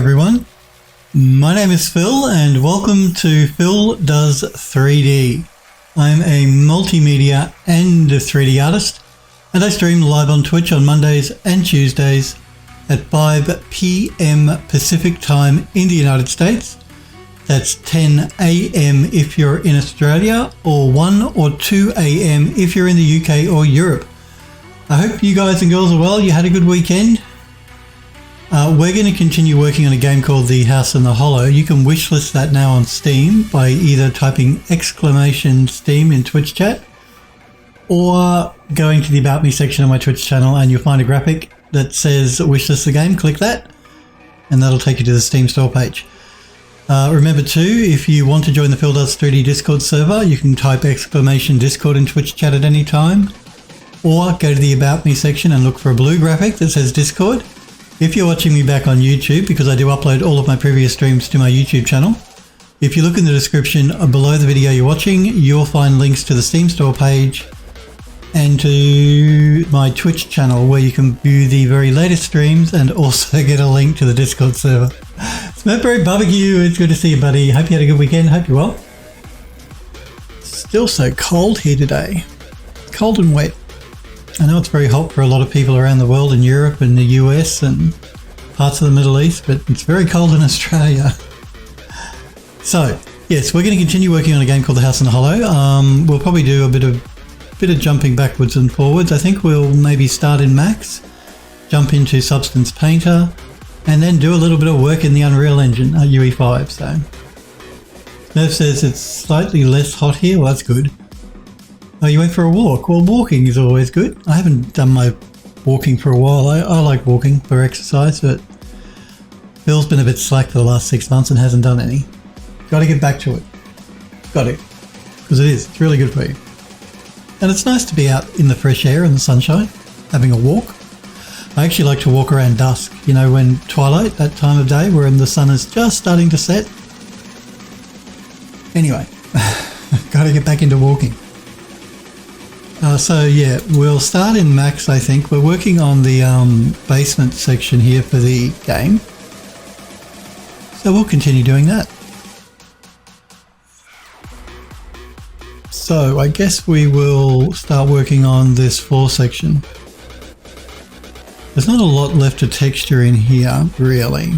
everyone. My name is Phil and welcome to Phil Does 3D. I'm a multimedia and a 3D artist and I stream live on Twitch on Mondays and Tuesdays at 5 p.m. Pacific time in the United States. That's 10 a.m. if you're in Australia or 1 or 2 a.m. if you're in the UK or Europe. I hope you guys and girls are well. You had a good weekend. We're going to continue working on a game called The House in the Hollow. You can wishlist that now on Steam by either typing !Steam in Twitch chat or going to the About Me section of my Twitch channel and you'll find a graphic that says wishlist the game. Click that and that'll take you to the Steam store page. Remember too, if you want to join the Phil Does 3D Discord server, you can type !Discord in Twitch chat at any time or go to the About Me section and look for a blue graphic that says Discord. If you're watching me back on YouTube, because I do upload all of my previous streams to my YouTube channel, if you look in the description below the video you're watching, you'll find links to the Steam store page and to my Twitch channel where you can view the very latest streams and also get a link to the Discord server. Smokeberry Barbecue, it's good to see you, buddy. Hope you had a good weekend. Hope you're well. Still so cold here today. Cold and wet. I know it's very hot for a lot of people around the world in Europe and the US and parts of the Middle East, but it's very cold in Australia. So, yes, we're going to continue working on a game called The House in the Hollow. We'll probably do a bit of jumping backwards and forwards. I think we'll maybe start in Max, jump into Substance Painter, and then do a little bit of work in the Unreal Engine, UE5. So, Nerf says it's slightly less hot here. Well, that's good. Oh, you went for a walk? Well, walking is always good. I haven't done my walking for a while. I like walking for exercise, but Phil's been a bit slack for the last 6 months and hasn't done any. Got to get back to it. Got to. Because it's really good for you. And it's nice to be out in the fresh air and the sunshine, having a walk. I actually like to walk around dusk, you know, when twilight, that time of day when the sun is just starting to set. Anyway, got to get back into walking. So yeah, we'll start in Max, I think. We're working on the basement section here for the game. So we'll continue doing that. So I guess we will start working on this floor section. There's not a lot left to texture in here, really.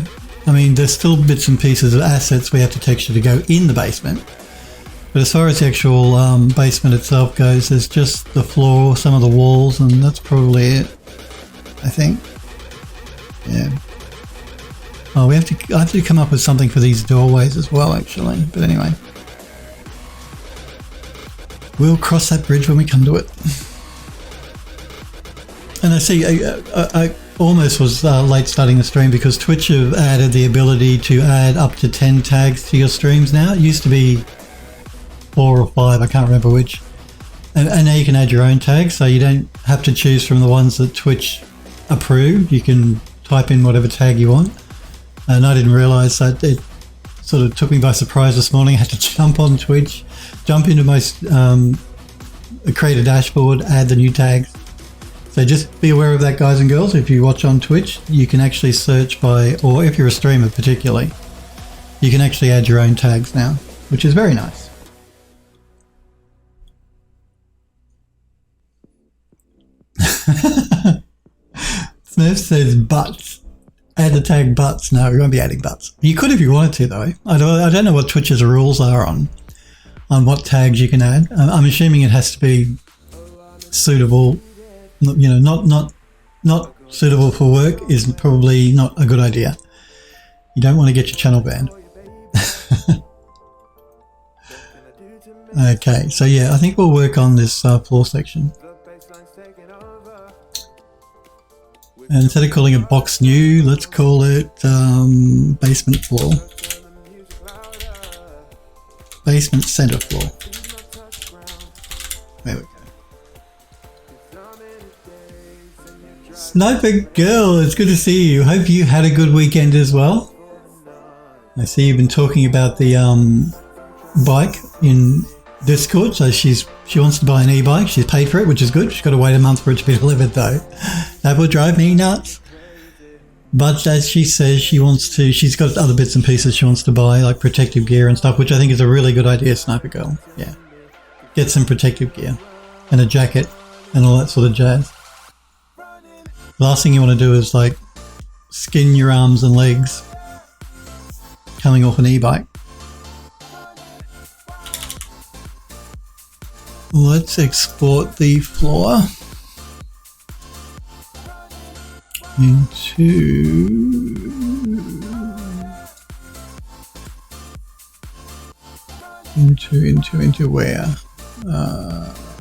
I mean, there's still bits and pieces of assets we have to texture to go in the basement. But as far as the actual basement itself goes, there's just the floor, some of the walls, and that's probably it, I think. Yeah. Oh, I have to come up with something for these doorways as well, actually. But anyway. We'll cross that bridge when we come to it. And I see, I almost was late starting the stream because Twitch have added the ability to add up to 10 tags to your streams now. It used to be 4 or 5, I can't remember which. And now you can add your own tags, so you don't have to choose from the ones that Twitch approved. You can type in whatever tag you want. And I didn't realise that. It sort of took me by surprise this morning. I had to jump on Twitch, jump into my create a dashboard, add the new tags. So just be aware of that, guys and girls. If you watch on Twitch, you can actually search by, or if you're a streamer particularly, you can actually add your own tags now, which is very nice. Smurf says butts. Add the tag butts. No, we won't be adding butts. You could if you wanted to, though. I don't know what Twitch's rules are on what tags you can add. I'm assuming it has to be suitable. You know, not suitable for work is probably not a good idea. You don't want to get your channel banned. Okay, so yeah, I think we'll work on this floor section. And instead of calling it box new, let's call it basement floor. Basement center floor. There we go. Sniper girl, it's good to see you. Hope you had a good weekend as well. I see you've been talking about the bike in Discord, so she wants to buy an e-bike. She's paid for it, which is good. She's got to wait a month for it to be delivered, though. That will drive me nuts. But as she says, she's got other bits and pieces she wants to buy, like protective gear and stuff, which I think is a really good idea, Sniper Girl. Yeah. Get some protective gear and a jacket and all that sort of jazz. Last thing you want to do is like skin your arms and legs coming off an e-bike. Let's export the floor into where?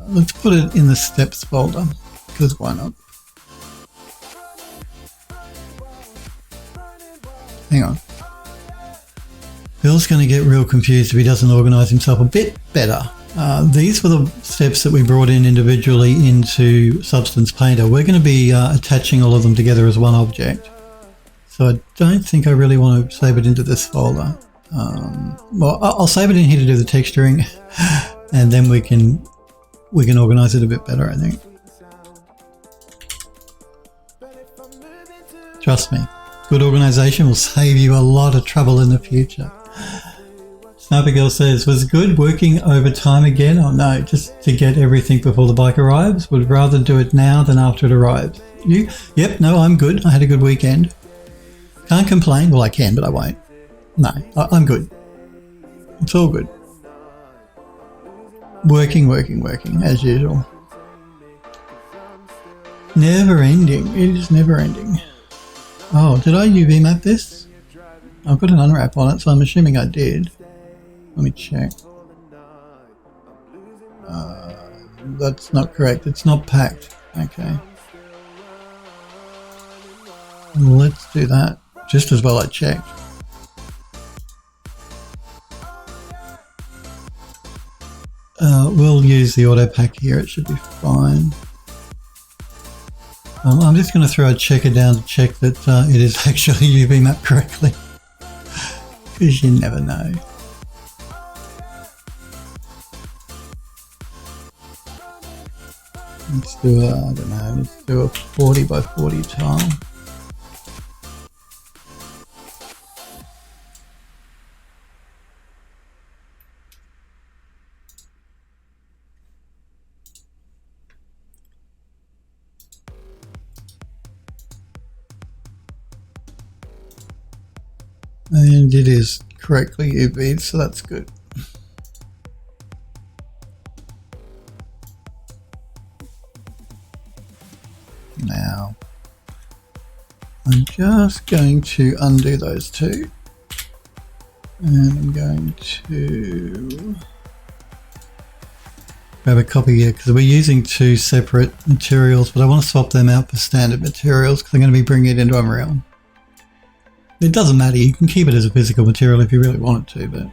Let's put it in the steps folder, because why not? Hang on. Bill's going to get real confused if he doesn't organise himself a bit better. These were the steps that we brought in individually into Substance Painter. We're going to be attaching all of them together as one object. So I don't think I really want to save it into this folder. Well, I'll save it in here to do the texturing, and then we can organise it a bit better, I think. Trust me, good organisation will save you a lot of trouble in the future. Sniper Girl says, was good working overtime again? Oh no, just to get everything before the bike arrives. Would rather do it now than after it arrives. You? Yep, no, I'm good. I had a good weekend. Can't complain. Well, I can, but I won't. No, I'm good. It's all good. Working, as usual. Never ending. It is never ending. Oh, did I UV map this? I've got an unwrap on it, so I'm assuming I did. Let me check. That's not correct. It's not packed. Okay. Let's do that. Just as well I checked. We'll use the auto pack here. It should be fine. I'm just going to throw a checker down to check that it is actually UV mapped correctly. Because you never know. Let's do a, I don't know, let's do a 40 by 40 tile. And it is correctly UV'd, so that's good. Now, I'm just going to undo those two, and I'm going to grab a copy here because we're using two separate materials, but I want to swap them out for standard materials because I'm going to be bringing it into Unreal. It doesn't matter, you can keep it as a physical material if you really want it to, but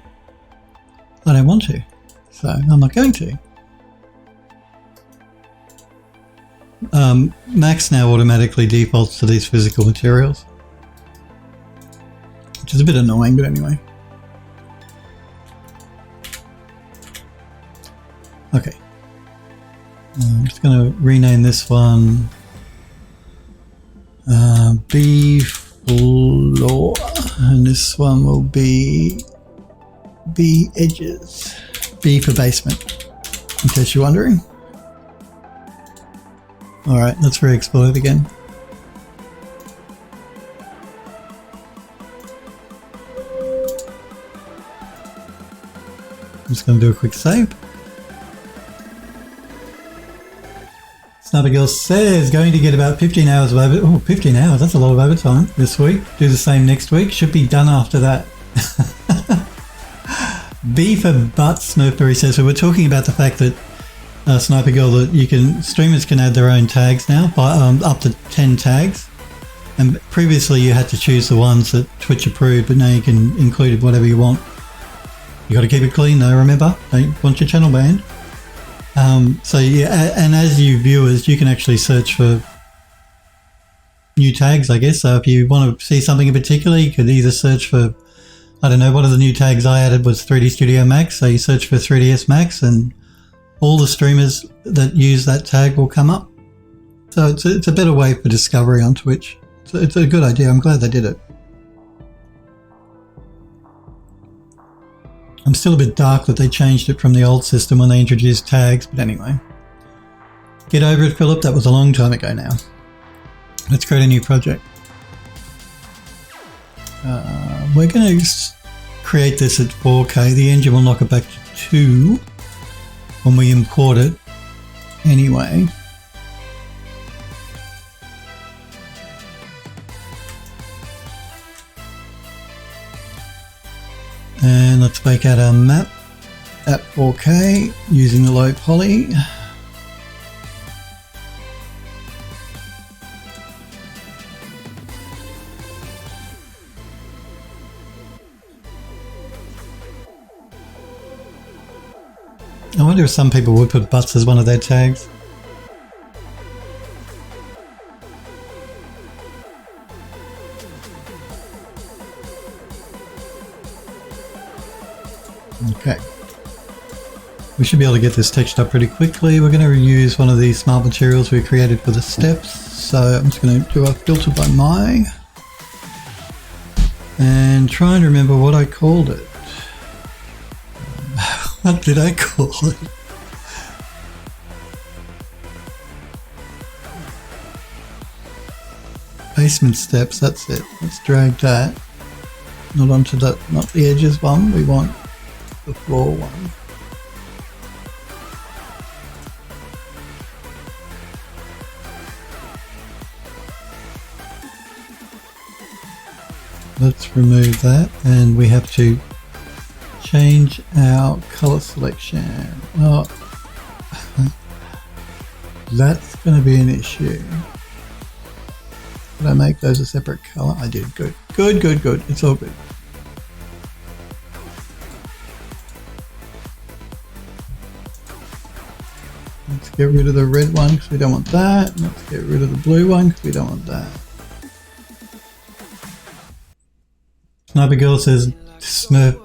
I don't want to, so I'm not going to. Max now automatically defaults to these physical materials, which is a bit annoying, but anyway. Okay, I'm just going to rename this one B floor, and this one will be B edges, B for basement, in case you're wondering. Alright, let's re-export it again. I'm just going to do a quick save. Sniper Girl says going to get about 15 hours of overtime. Oh, 15 hours, that's a lot of overtime this week. Do the same next week. Should be done after that. B for butt, Snurfberry says. So we're talking about the fact that Sniper Girl, that streamers can add their own tags now, by up to 10 tags. And previously you had to choose the ones that Twitch approved, but now you can include whatever you want. You got to keep it clean though, remember? Don't want your channel banned. So yeah, and as you viewers, you can actually search for new tags, I guess. So if you want to see something in particular, you could either search for, I don't know, one of the new tags I added was 3D Studio Max. So you search for 3ds Max and all the streamers that use that tag will come up. So it's a better way for discovery on Twitch. It's a good idea. I'm glad they did it. I'm still a bit dark that they changed it from the old system when they introduced tags, but anyway. Get over it, Philip. That was a long time ago now. Let's create a new project. We're going to create this at 4K. The engine will knock it back to 2 when we import it anyway. And let's make out our map at 4K using the low poly. I wonder if some people would put butts as one of their tags. Okay. We should be able to get this textured up pretty quickly. We're going to reuse one of these smart materials we created for the steps. So I'm just going to do a filter by my and try and remember what I called it. What did I call it? Basement steps, that's it. Let's drag that. Not onto the, not the edges one, we want the floor one. Let's remove that, and we have to change our color selection. Oh, that's going to be an issue. Did I make those a separate color? I did. Good. Good, good, good. It's all good. Let's get rid of the red one because we don't want that. Let's get rid of the blue one because we don't want that. Sniper Girl says, Smurf,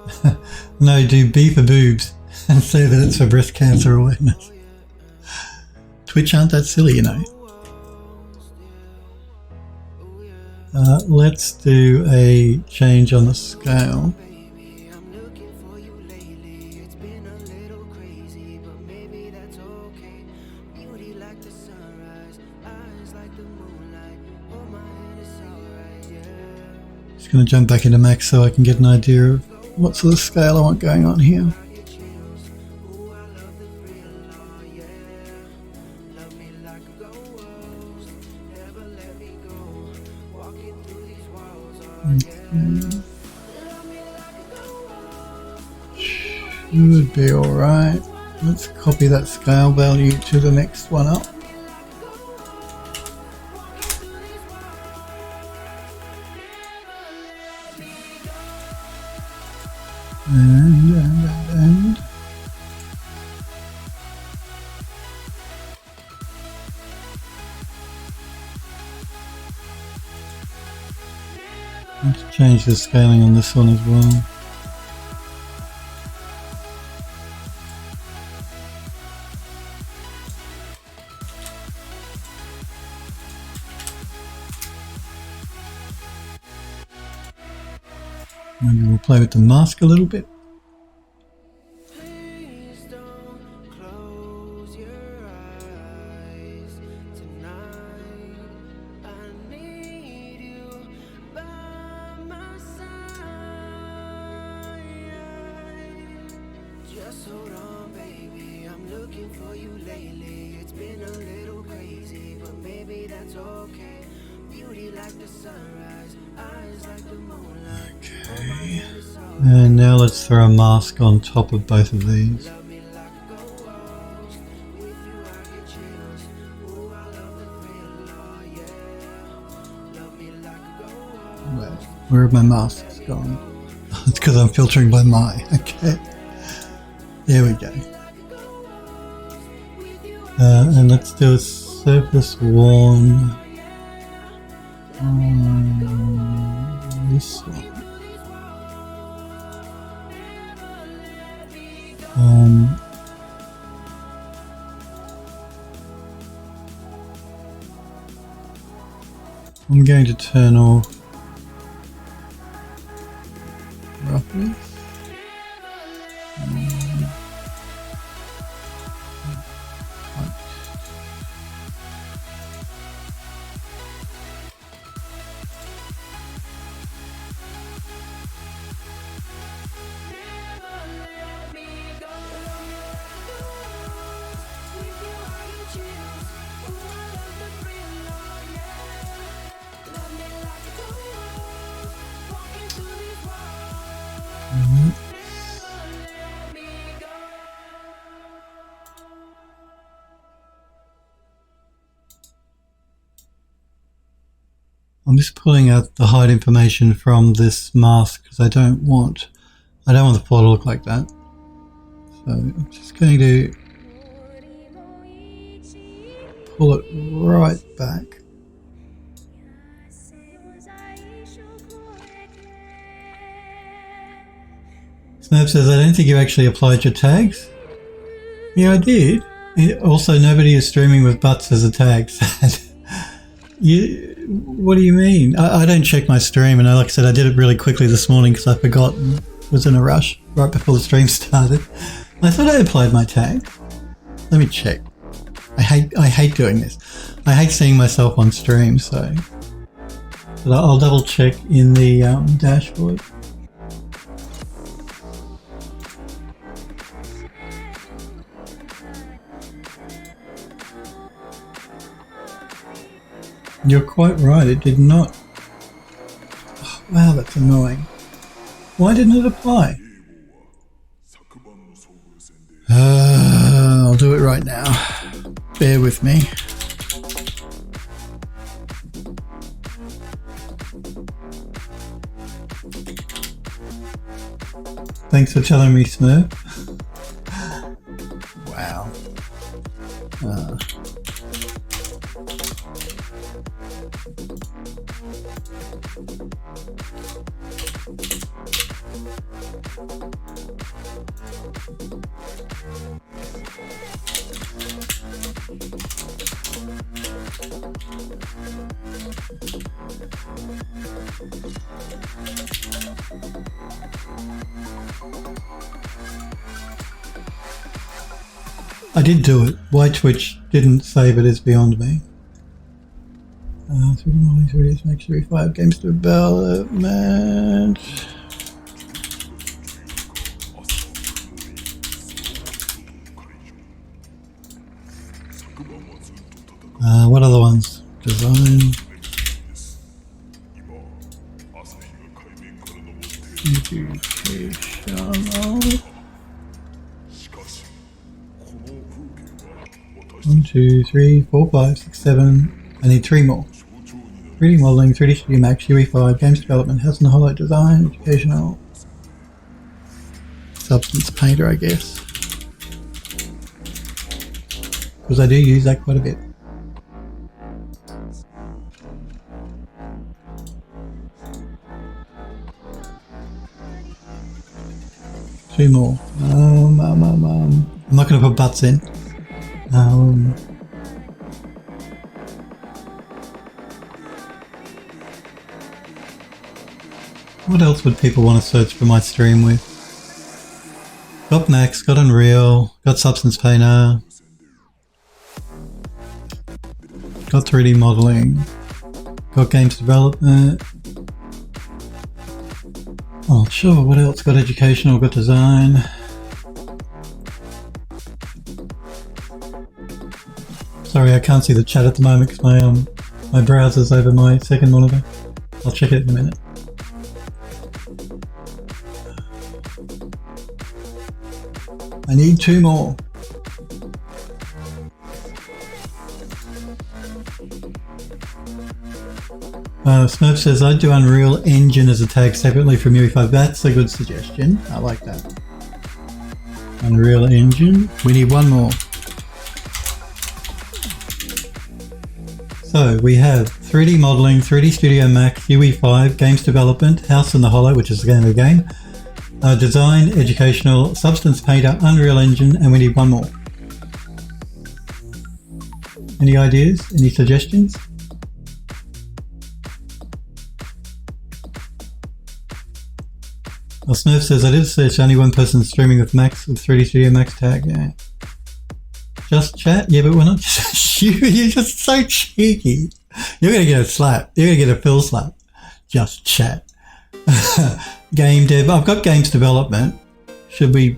no, do B for boobs and say that it's for breast cancer awareness. Twitch aren't that silly, you know. Let's do a change on the scale. Just going to jump back into max so I can get an idea of what sort of scale I want going on here. Okay. Should be alright. Let's copy that scale value to the next one up. And let's change the scaling on this one as well. Maybe we'll play with the mask a little bit. Okay, and now let's throw a mask on top of both of these. Where have my masks gone? It's because I'm filtering by my. Okay, there we go. And let's do a surface worn on this one. I'm going to turn off roughness. I'm just pulling out the hide information from this mask because I don't want the floor to look like that. So I'm just going to pull it right back. Snap says, I don't think you actually applied your tags. Yeah, I did. Also, nobody is streaming with butts as a tag. What do you mean? I don't check my stream, and like I said, I did it really quickly this morning because I forgot and was in a rush right before the stream started. I thought I applied my tag. Let me check. I hate doing this. I hate seeing myself on stream, so but I'll double check in the dashboard. You're quite right, it did not. Oh, wow, that's annoying. Why didn't it apply? I'll do it right now. Bear with me. Thanks for telling me, Smurf. Wow. I did do it. Why Twitch didn't save it is beyond me. 3D modeling, 3D makes UE5 games development. What other ones? Design. Educational. 1, 2, 3, 4, 5, 6, 7. I need 3 more. 3D modeling, 3D Studio Max, UE5, games development, house and hollow design, educational, substance painter, I guess. Because I do use that quite a bit. Two more. I'm not going to put butts in. What else would people want to search for my stream with? Got Max, got Unreal, got Substance Painter, got 3D modeling, got games development. Oh, sure, what else? Got educational, got design. Sorry, I can't see the chat at the moment because my browser's over my second monitor. I'll check it in a minute. I need 2 more. Smurf says, I'd do Unreal Engine as a tag separately from UE5. That's a good suggestion. I like that. Unreal Engine. We need 1 more. So we have 3D modeling, 3D Studio Max, UE5, games development, House in the Hollow, which is the name of the game, design, educational, Substance Painter, Unreal Engine, and we need 1 more. Any ideas? Any suggestions? Well, Smurf says I did search only one person streaming with Max with 3D Studio Max tag. Yeah. Just chat? Yeah, but we're not just you're just so cheeky. You're gonna get a slap. You're gonna get a Phil slap. Just chat. Game dev. I've got games development. Should we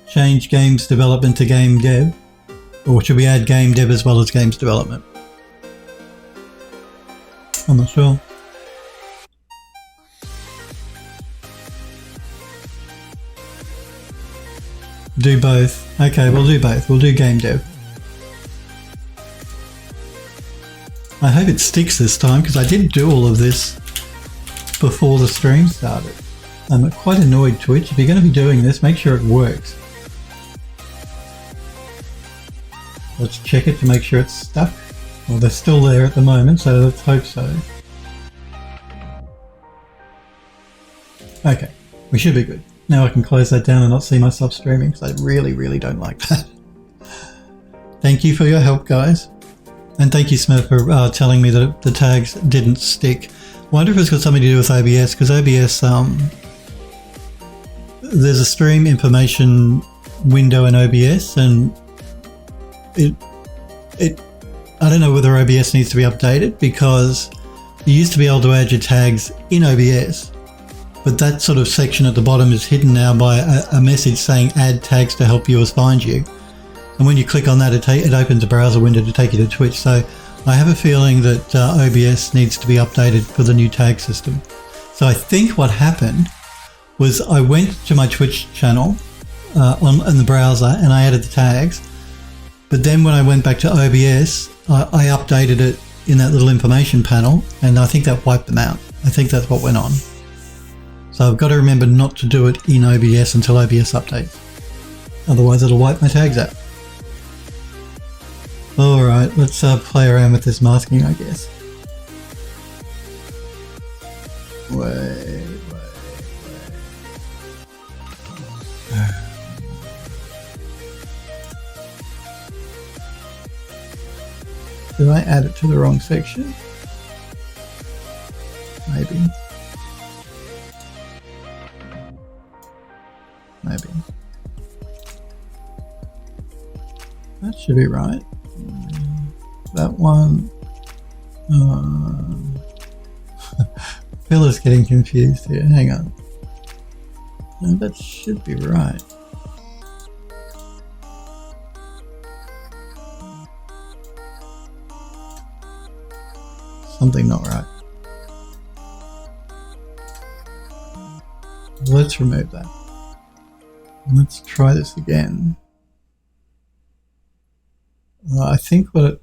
change games development to game dev? Or should we add game dev as well as games development? I'm not sure. Do both. Okay, we'll do both. We'll do game dev. I hope it sticks this time because I did do all of this before the stream started. I'm quite annoyed, Twitch. If you're going to be doing this, make sure it works. Let's check it to make sure it's stuck. Well, they're still there at the moment, so let's hope so. Okay, we should be good. Now I can close that down and not see myself streaming because I really, really don't like that. Thank you for your help, guys. And thank you, Smurf, for telling me that the tags didn't stick. Wonder if it's got something to do with OBS, because OBS, there's a stream information window in OBS, and I don't know whether OBS needs to be updated, because you used to be able to add your tags in OBS, but that sort of section at the bottom is hidden now by a message saying add tags to help viewers find you. And when you click on that, it opens a browser window to take you to Twitch. So I have a feeling that OBS needs to be updated for the new tag system. So I think what happened was I went to my Twitch channel in the browser and I added the tags. But then when I went back to OBS, I updated it in that little information panel, and I think that wiped them out. I think that's what went on. So I've got to remember not to do it in OBS until OBS updates. Otherwise it'll wipe my tags out. Alright, let's play around with this masking, I guess. Wait. Did I add it to the wrong section? Maybe. That should be right. That one. Phil is getting confused here. Hang on. No, that should be right. Something not right. Let's remove that. Let's try this again. I think what it...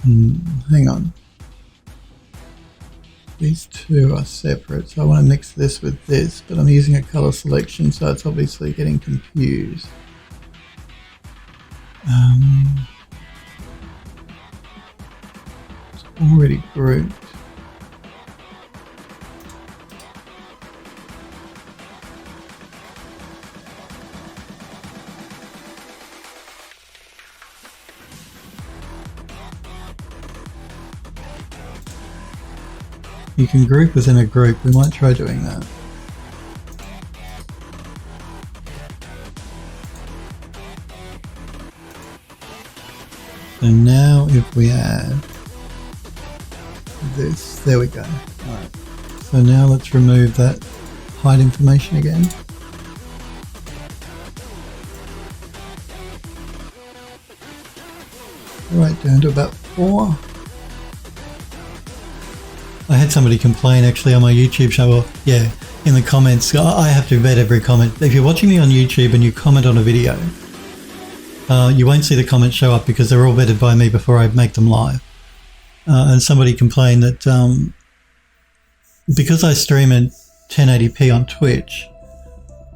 hang on. These two are separate, so I want to mix this with this, but I'm using a color selection, so it's obviously getting confused. It's already grouped. You can group within a group. We might try doing that. So now if we add this, there we go. Alright. So now let's remove that hide information again. Right down to about 4. I had somebody complain actually on my YouTube show, or yeah, in the comments. I have to vet every comment. If you're watching me on YouTube and you comment on a video, you won't see the comments show up because they're all vetted by me before I make them live. And somebody complained that because I stream at 1080p on Twitch,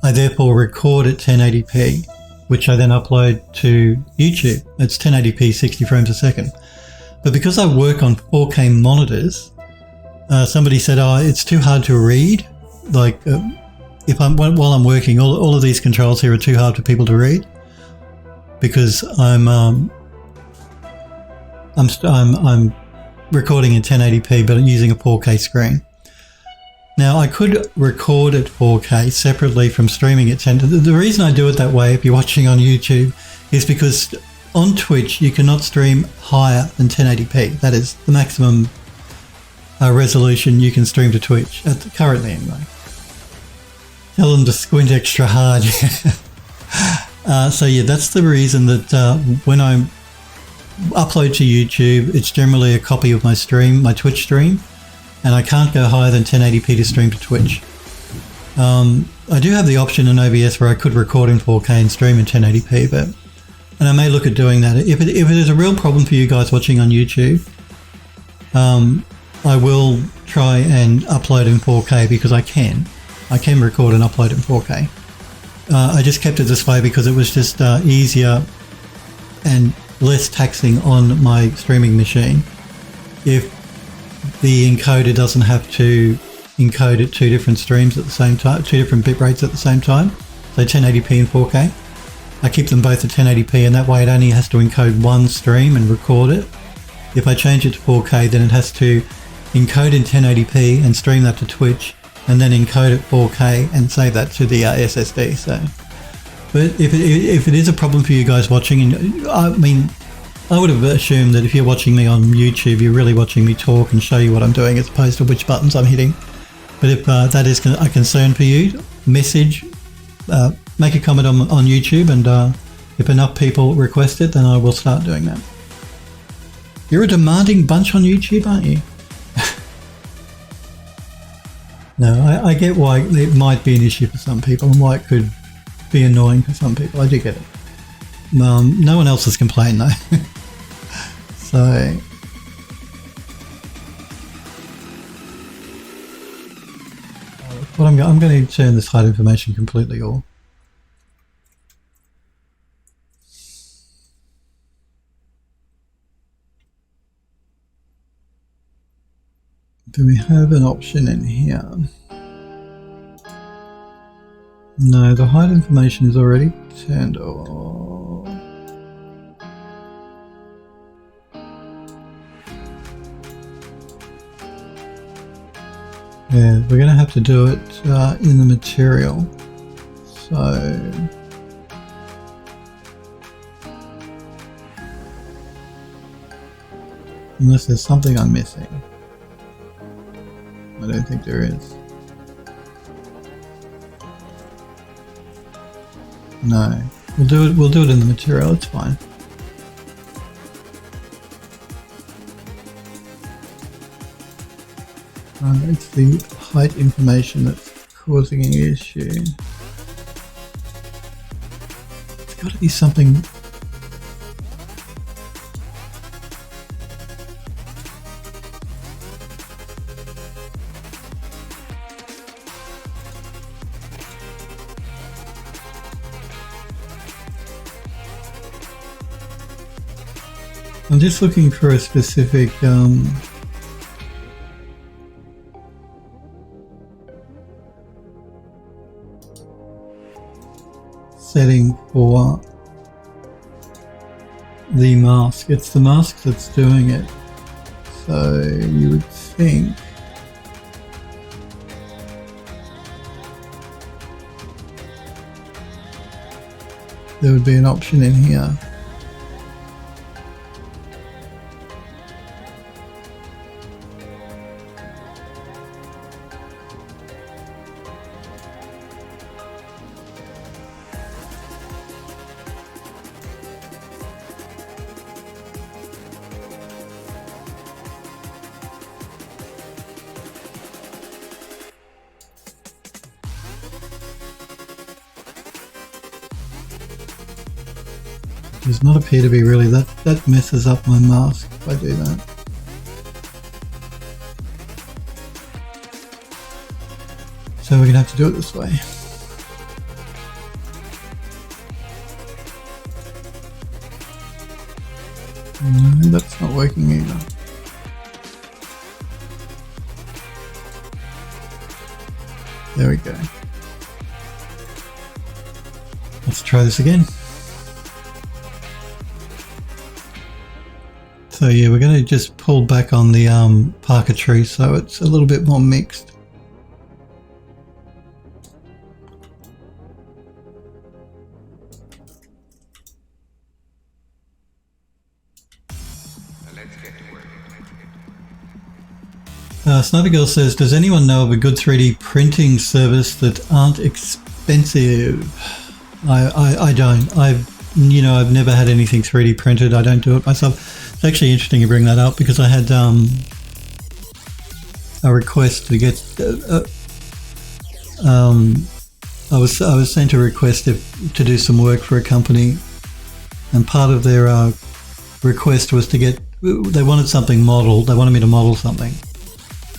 I therefore record at 1080p, which I then upload to YouTube. It's 1080p, 60 frames a second. But because I work on 4K monitors, somebody said, "Oh, it's too hard to read. Like, while I'm working, all of these controls here are too hard for people to read because I'm recording in 1080p, but I'm using a 4K screen." Now, I could record at 4K separately from streaming at 10. The reason I do it that way, if you're watching on YouTube, is because on Twitch, you cannot stream higher than 1080p. That is the maximum resolution you can stream to Twitch, currently anyway. Tell them to squint extra hard. So yeah, that's the reason that when I upload to YouTube, it's generally a copy of my stream, my Twitch stream, and I can't go higher than 1080p to stream to Twitch. I do have the option in OBS where I could record in 4K and stream in 1080p, and I may look at doing that. If it is a real problem for you guys watching on YouTube, I will try and upload in 4K because I can record and upload in 4K. I just kept it this way because it was just easier and less taxing on my streaming machine if the encoder doesn't have to encode at two different streams at the same time, two different bit rates at the same time, so 1080p and 4K. I keep them both at 1080p, and that way it only has to encode one stream and record it. If I change it to 4K, then it has to encode in 1080p and stream that to Twitch, and then encode it 4K and save that to the SSD. So, but if it is a problem for you guys watching, and I mean, I would have assumed that if you're watching me on YouTube, you're really watching me talk and show you what I'm doing as opposed to which buttons I'm hitting. But if that is a concern for you, message, make a comment on YouTube, and if enough people request it, then I will start doing that. You're a demanding bunch on YouTube, aren't you? No, I get why it might be an issue for some people and why it could be annoying for some people. I do get it. No one else has complained though. So what I'm going to turn this hide information completely off. Do we have an option in here? No, the hide information is already turned off. Yeah, we're going to have to do it in the material. So unless there's something I'm missing. I don't think there is. No, we'll do it in the material. It's fine. It's the height information that's causing an issue. It's got to be something. I'm just looking for a specific setting for the mask. It's the mask that's doing it. So you would think there would be an option in here. Does not appear to be really. That messes up my mask if I do that. So we're gonna have to do it this way. No, that's not working either. There we go. Let's try this again. So yeah, we're going to just pull back on the Parker tree so it's a little bit more mixed. Sniper Girl says, does anyone know of a good 3D printing service that aren't expensive? I don't. I've never had anything 3D printed. I don't do it myself. It's actually interesting you bring that up because I had a request to get. I was sent a request to do some work for a company, and part of their request was to get. They wanted something modeled. They wanted me to model something.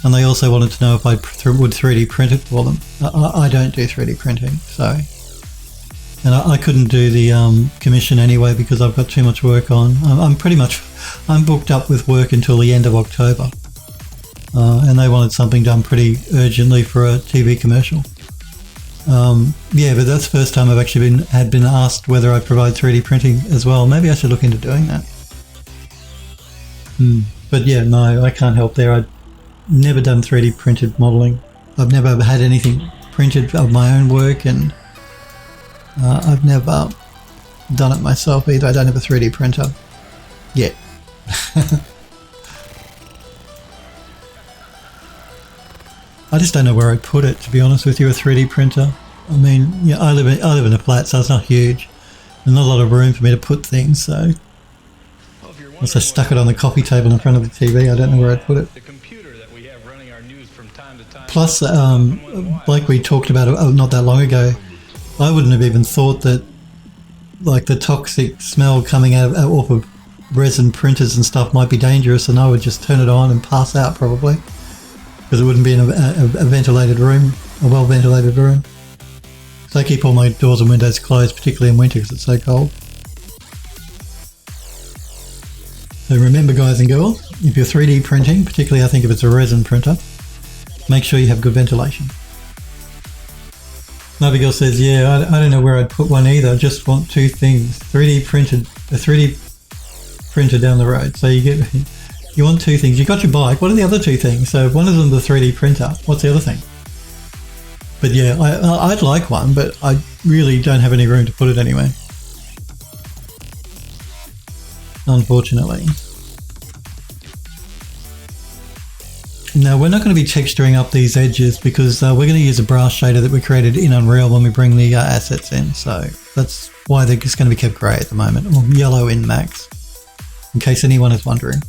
And they also wanted to know if I would 3D print it for them. I don't do 3D printing, so... And I couldn't do the commission anyway because I've got too much work on. I'm booked up with work until the end of October. And they wanted something done pretty urgently for a TV commercial. Yeah, but that's the first time I've actually been asked whether I provide 3D printing as well. Maybe I should look into doing that. But yeah, no, I can't help there. I've never done 3D printed modelling. I've never had anything printed of my own work, and I've never done it myself either. I don't have a 3D printer yet. I just don't know where I'd put it, to be honest with you, a 3D printer. I mean, yeah, I live in a flat, so it's not huge. There's not a lot of room for me to put things, so once I stuck it on the coffee table in front of the TV, I don't know where I'd put it. Plus, like we talked about not that long ago, I wouldn't have even thought that, like, the toxic smell coming off of resin printers and stuff might be dangerous, and I would just turn it on and pass out probably, because it wouldn't be in a ventilated room, a well-ventilated room. So I keep all my doors and windows closed, particularly in winter because it's so cold. So remember, guys and girls, if you're 3D printing, particularly I think if it's a resin printer, make sure you have good ventilation. Another girl says, yeah, I don't know where I'd put one either. I just want two things. A 3D printer down the road. So you want two things. You got your bike. What are the other two things? So one of them, the 3D printer. What's the other thing? But yeah, I'd like one, but I really don't have any room to put it anywhere. Unfortunately. Now, we're not going to be texturing up these edges because we're going to use a brass shader that we created in Unreal when we bring the assets in. So that's why they're just going to be kept grey at the moment, or yellow in Max, in case anyone is wondering.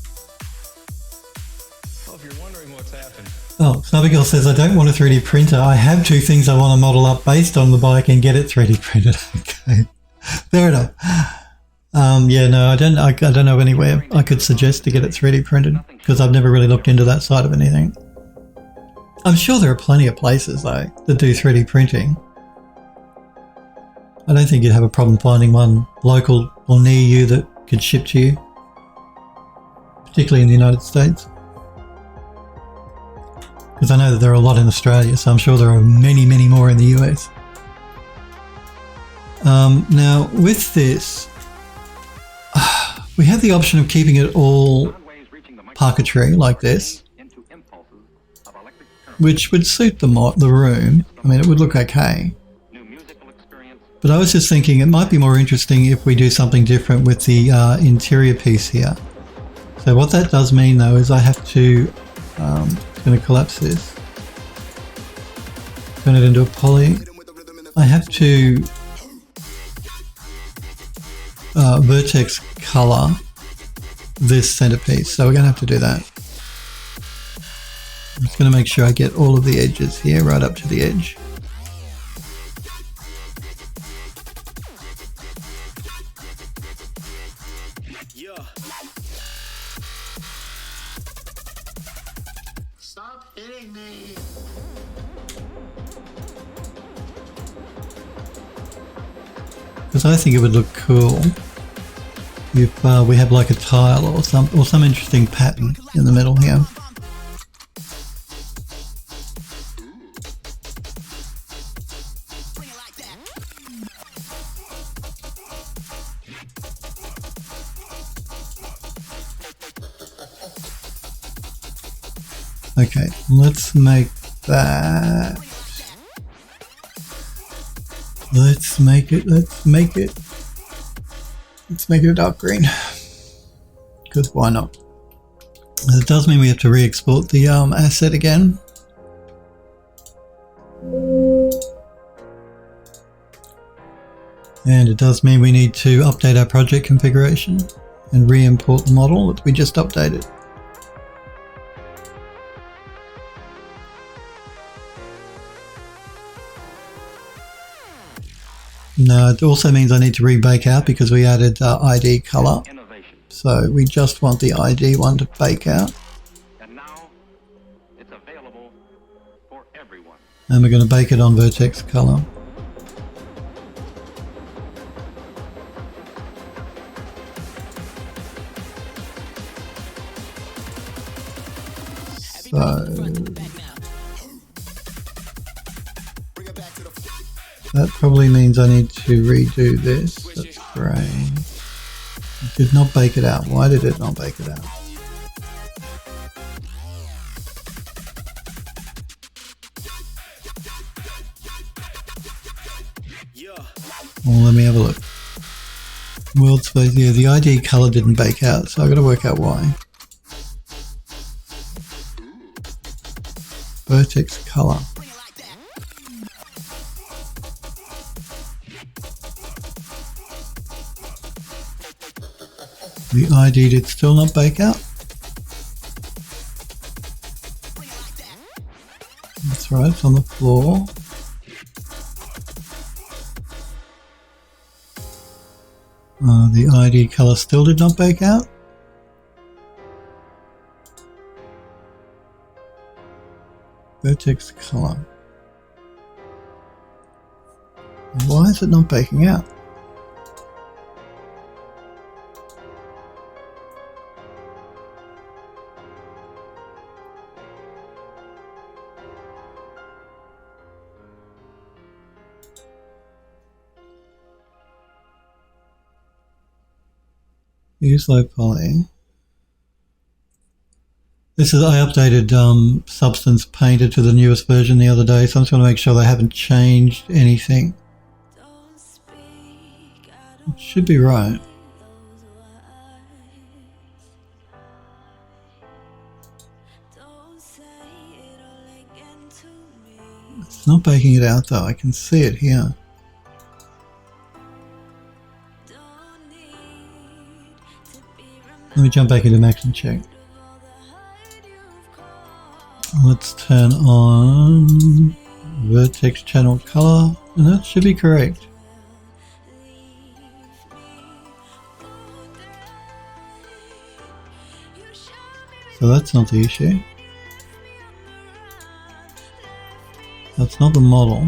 Well, if you're wondering what's happened. Oh, Snubby says, I don't want a 3D printer. I have two things I want to model up based on the bike and get it 3D printed. Okay, fair enough. Yeah, no, I don't know anywhere I could suggest to get it 3D printed because I've never really looked into that side of anything. I'm sure there are plenty of places though that do 3D printing. I don't think you'd have a problem finding one local or near you that could ship to you, particularly in the United States. Because I know that there are a lot in Australia, so I'm sure there are many, many more in the US. Now with this, we have the option of keeping it all parquetry like this, which would suit the room. I mean, it would look okay. But I was just thinking it might be more interesting if we do something different with the interior piece here. So what that does mean though is I have to, I'm going to collapse this, turn it into a poly. I have to vertex color this centerpiece, so we're going to have to do that. I'm just going to make sure I get all of the edges here right up to the edge. Stop hitting me. Because I think it would look cool if we have like a tile or some interesting pattern in the middle here. Okay, let's make that. Let's make it a dark green. Because why not? It does mean we have to re-export the asset again. And it does mean we need to update our project configuration and re-import the model that we just updated. No, it also means I need to re-bake out because we added ID color. So we just want the ID one to bake out. And now it's available for everyone. And we're going to bake it on vertex color. So that probably means I need to redo this. That's great. It did not bake it out. Why did it not bake it out? Well, let me have a look. World space, yeah, the ID color didn't bake out, so I've got to work out why. Vertex color. The ID did still not bake out. That's right, it's on the floor. The ID color still did not bake out. Vertex color. Why is it not baking out? Use low poly. This is, I updated Substance Painter to the newest version the other day, so I'm just going to make sure they haven't changed anything. It should be right. It's not baking it out though, I can see it here. Let me jump back into Max and check. Let's turn on vertex channel color, and that should be correct. So that's not the issue. That's not the model.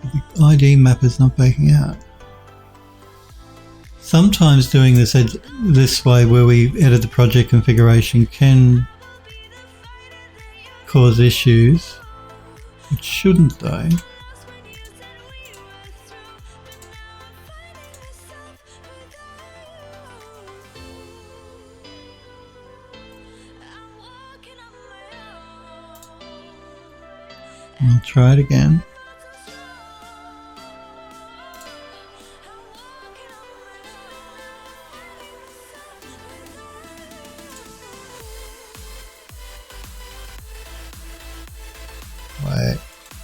The ID map is not baking out. Sometimes doing this way where we edit the project configuration can cause issues. It shouldn't though. I'll try it again. Wait,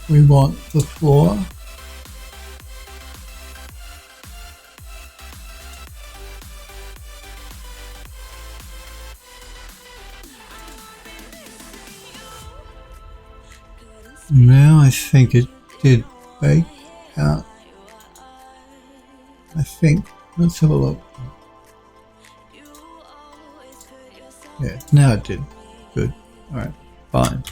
we want the floor. Now I think it did bake out. I think. Let's have a look. Yeah, now it did. Good. Alright, fine.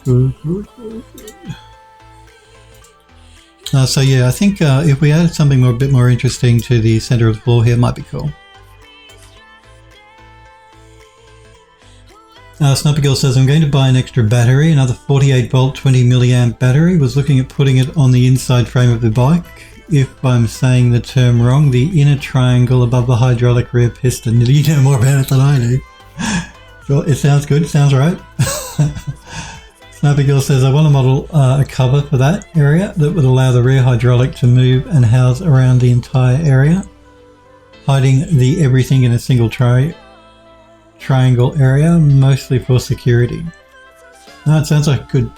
Good. So yeah, I think if we added something a bit more interesting to the center of the floor here, it might be cool. Sniper Girl says, I'm going to buy an extra battery, another 48 volt 20 milliamp battery. Was looking at putting it on the inside frame of the bike. if I'm saying the term wrong, the inner triangle above the hydraulic rear piston. You know more about it than I do. Sure, it sounds good, sounds right. Snappy Girl says, I want to model a cover for that area that would allow the rear hydraulic to move and house around the entire area, hiding the everything in a single triangle area, mostly for security. No, it sounds like a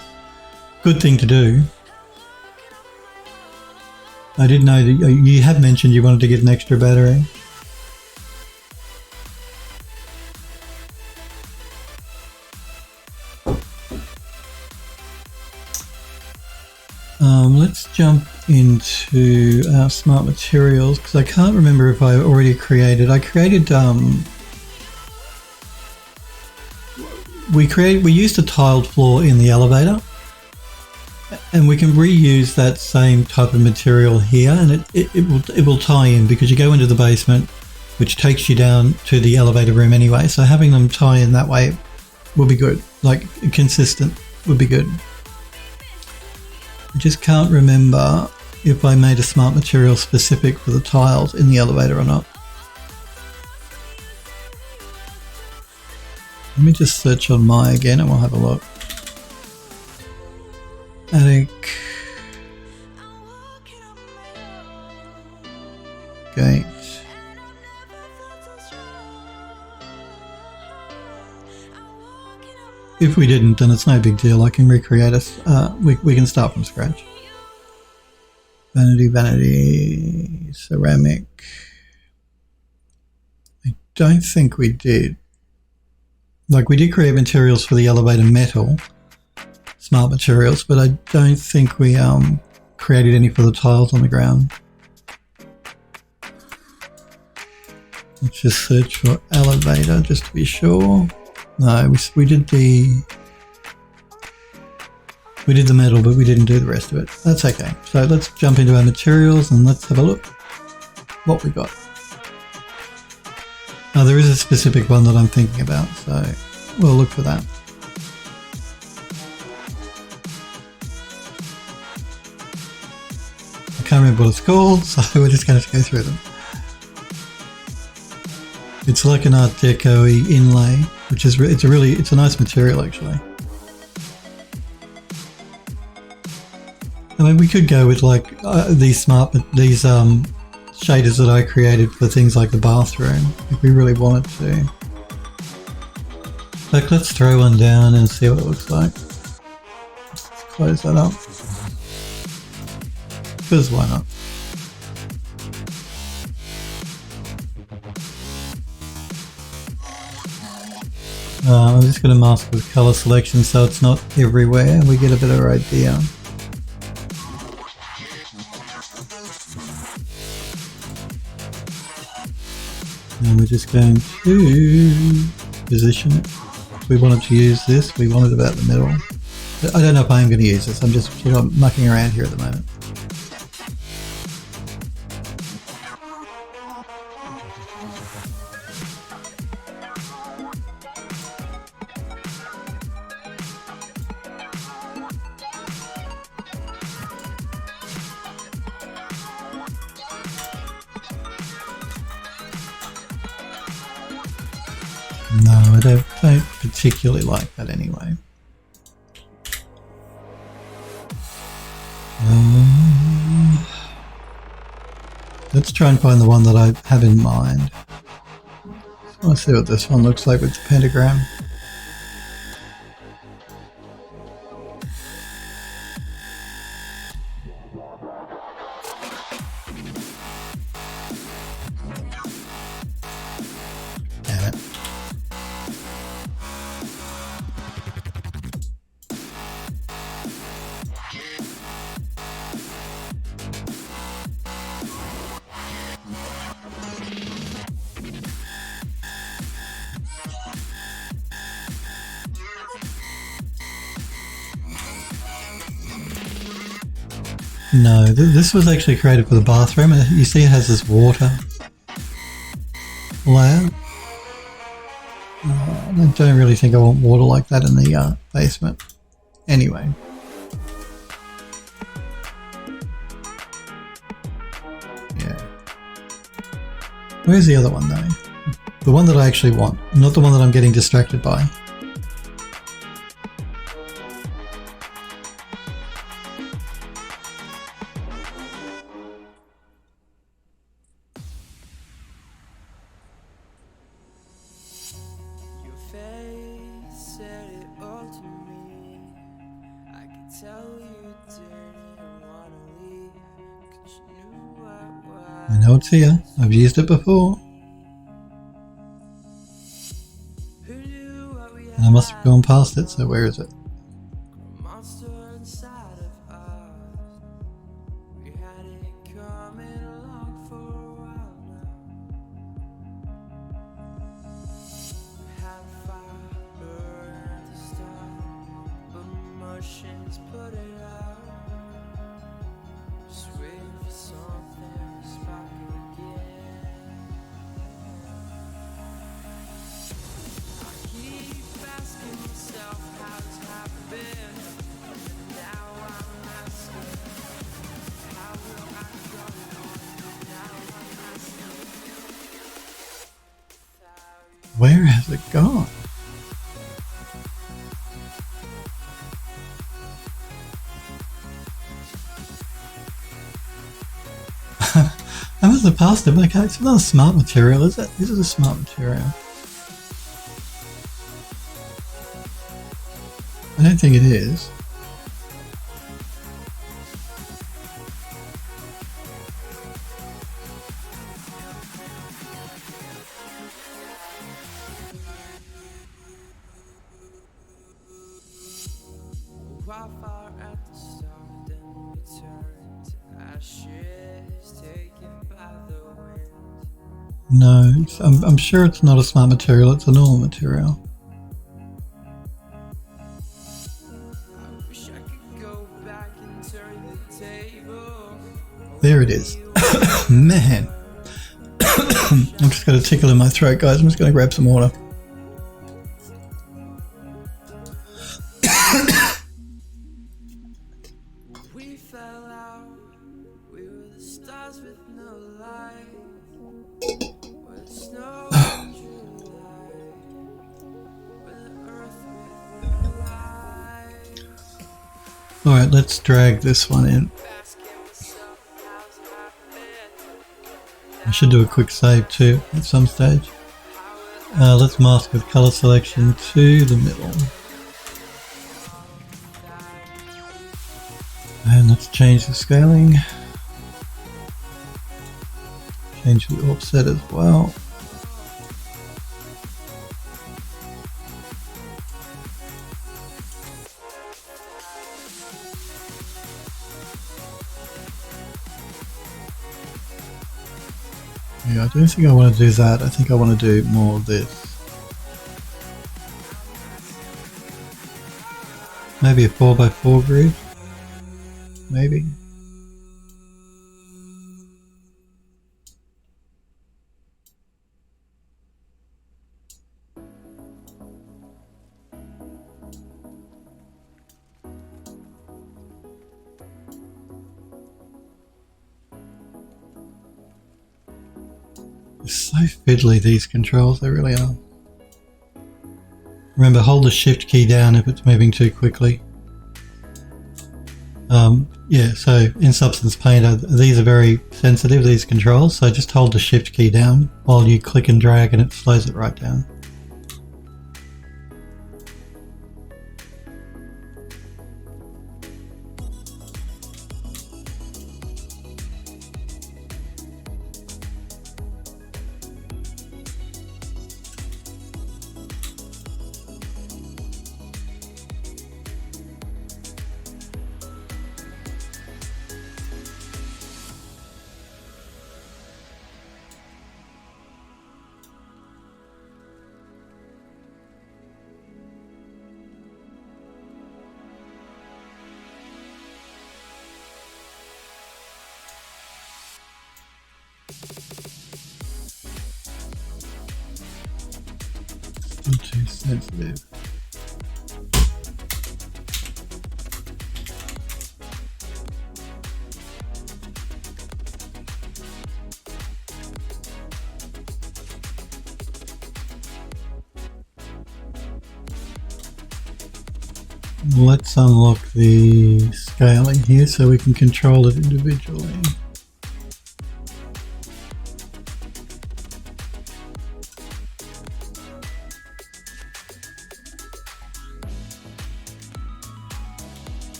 good thing to do. I did know that you had mentioned you wanted to get an extra battery. Let's jump into our smart materials, because I can't remember if I already created. I created. We used a tiled floor in the elevator, and we can reuse that same type of material here, and it will tie in, because you go into the basement, which takes you down to the elevator room anyway. So having them tie in that way will be good. Like consistent would be good. I just can't remember if I made a smart material specific for the tiles in the elevator or not. Let me just search on my again and we'll have a look. Attic. Gate. If we didn't, then it's no big deal. I can recreate us. We can start from scratch. Vanity, ceramic. I don't think we did. Like, we did create materials for the elevator metal, smart materials, but I don't think we created any for the tiles on the ground. Let's just search for elevator just to be sure. No, we did the metal, but we didn't do the rest of it. That's okay. So let's jump into our materials and let's have a look what we got. Now there is a specific one that I'm thinking about, so we'll look for that. I can't remember what it's called, so we're just going to go through them. It's like an Art Deco-y inlay, which is it's a nice material actually. I mean, we could go with like these shaders that I created for things like the bathroom, if we really wanted to. Like, let's throw one down and see what it looks like. Let's close that up. Because why not? I'm just going to mask with color selection so it's not everywhere and we get a better idea. And we're just going to position it. We wanted to use this, we wanted about the middle. I don't know if I am going to use this, I'm just sort of mucking around here at the moment. No, I don't particularly like that anyway. Let's try and find the one that I have in mind. Just want to see what this one looks like with the pentagram. Damn it. No, this was actually created for the bathroom. You see it has this water layer. I don't really think I want water like that in the basement. Anyway. Where's the other one though? The one that I actually want, not the one that I'm getting distracted by. I know it's here. I've used it before. And I must have gone past it, so where is it? Where has it gone? I must have passed it, but okay, it's not a smart material, is it? This is a smart material. I don't think it is. No, I'm sure it's not a smart material, it's a normal material. There it is. Man. I've just got a tickle in my throat, guys. I'm just going to grab some water. Alright, let's drag this one in. I should do a quick save too at some stage. Let's mask with color selection to the middle. And let's change the scaling. Change the offset as well. Yeah, I don't think I want to do that. I think I want to do more of this. Maybe a 4x4 grid. Maybe. They're so fiddly, these controls, they really are. Remember, hold the shift key down if it's moving too quickly. Yeah, so in Substance Painter, these are very sensitive, these controls, so just hold the shift key down while you click and drag and it slows it right down. Still too sensitive. Let's unlock the scaling here so we can control it individually.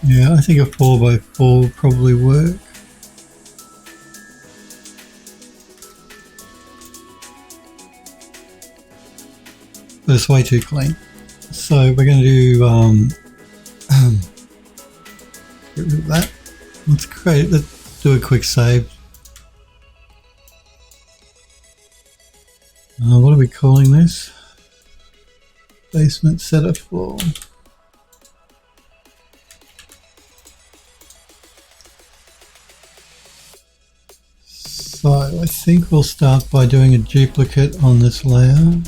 Yeah, I think a 4x4 will probably work. But it's way too clean. So we're going to do get rid of that. Let's do a quick save. What are we calling this? Basement setup floor. So I think we'll start by doing a duplicate on this layer.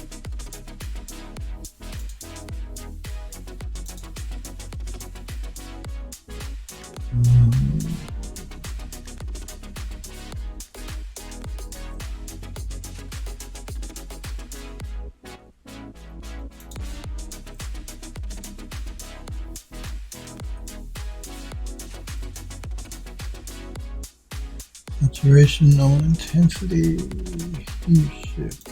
Saturation, normal intensity, hue shift.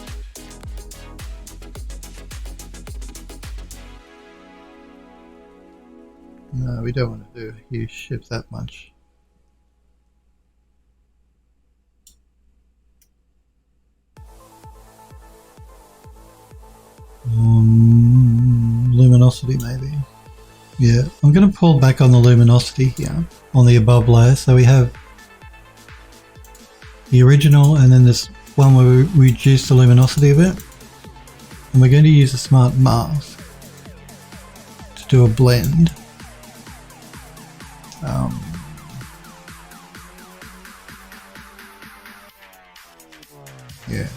No, we don't want to do a hue shift that much. Luminosity maybe. Yeah, I'm going to pull back on the luminosity here on the above layer. So we have the original and then this one where we reduce the luminosity of it. And we're going to use a smart mask to do a blend. Yeah.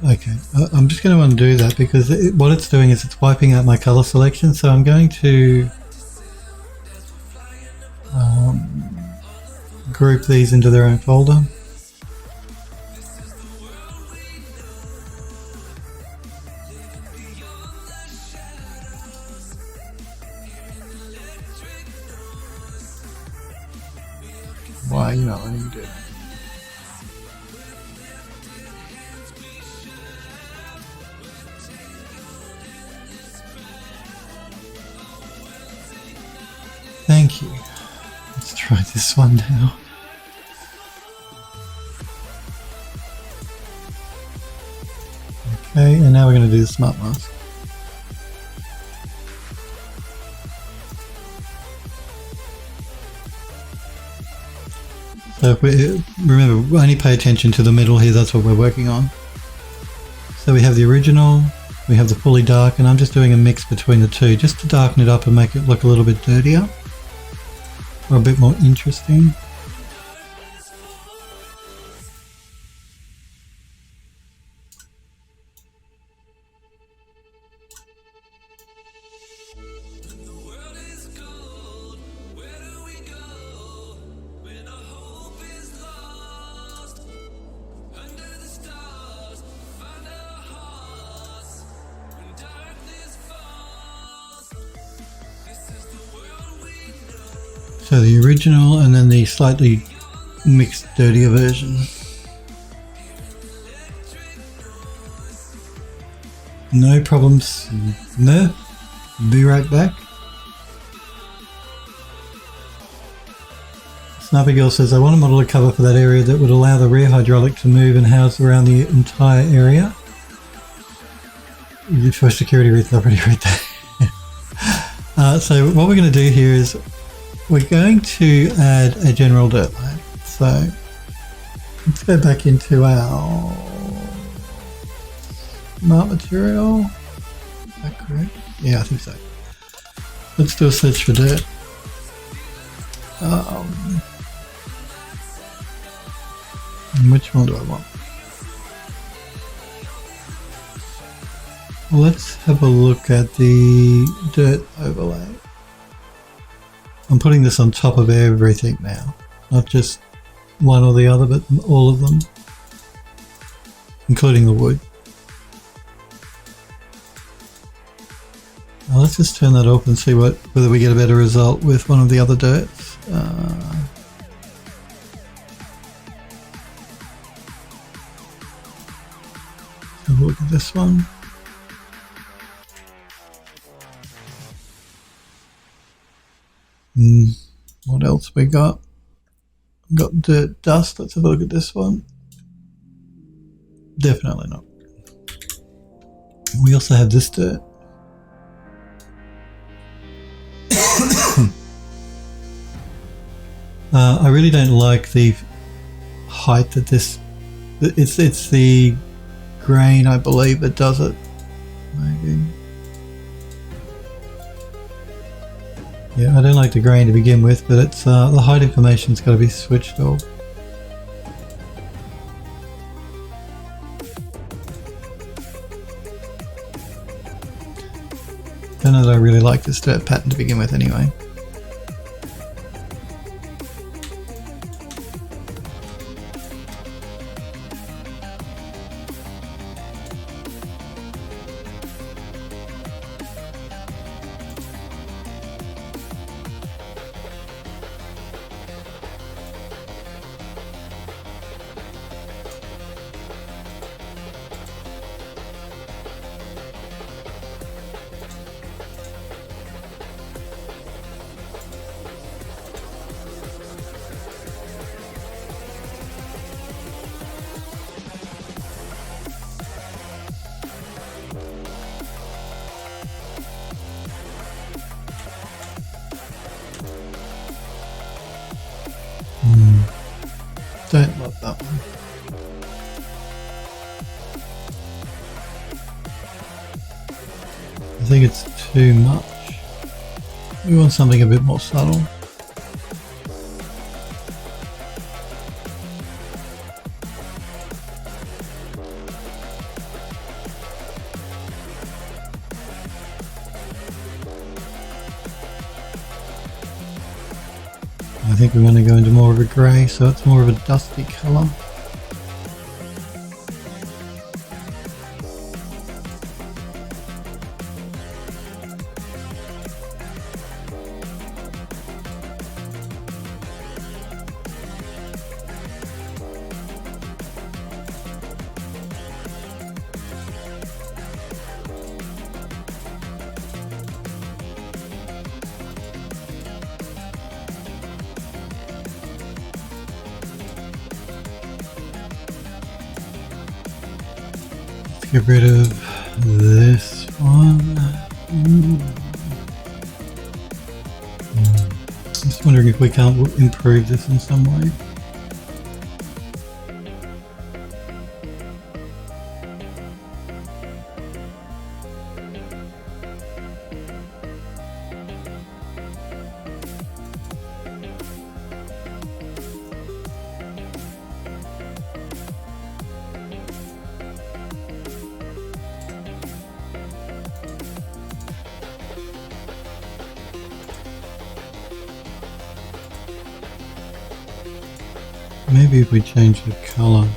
Okay, I'm just going to undo that because what it's doing is it's wiping out my color selection. So I'm going to group these into their own folder. Why, you know what you do. Thank you. Let's try this one now. Okay, and now we're going to do the smart mask. So if we remember, only pay attention to the middle here, that's what we're working on. So we have the original, we have the fully dark, and I'm just doing a mix between the two just to darken it up and make it look a little bit dirtier or a bit more interesting. So the original and then the slightly mixed, dirtier version. No problems. No. Be right back. Sniper Girl says, I want a model to cover for that area that would allow the rear hydraulic to move and house around the entire area. For security reasons, I've already read that. So what we're going to do here is we're going to add a general dirt layer. So let's go back into our smart material. Is that correct? Yeah, I think so. Let's do a search for dirt. And which one do I want? Well, let's have a look at the dirt overlay. I'm putting this on top of everything now, not just one or the other, but all of them, including the wood. Now let's just turn that off and see whether we get a better result with one of the other dirts. Have a look at this one. What else we got? Got dirt dust. Let's have a look at this one. Definitely not. We also have this dirt. I really don't like the height that this. It's the grain, I believe, that does it. Maybe. Yeah, I don't like the grain to begin with, but it's the height information's got to be switched off. Don't know that I really like this dirt pattern to begin with anyway. Don't love that one. I think it's too much. We want something a bit more subtle. I think we're going to go into more of a grey, so it's more of a dusty colour. Get rid of this one. Just wondering if we can't improve this in some way. Maybe if we change the colour.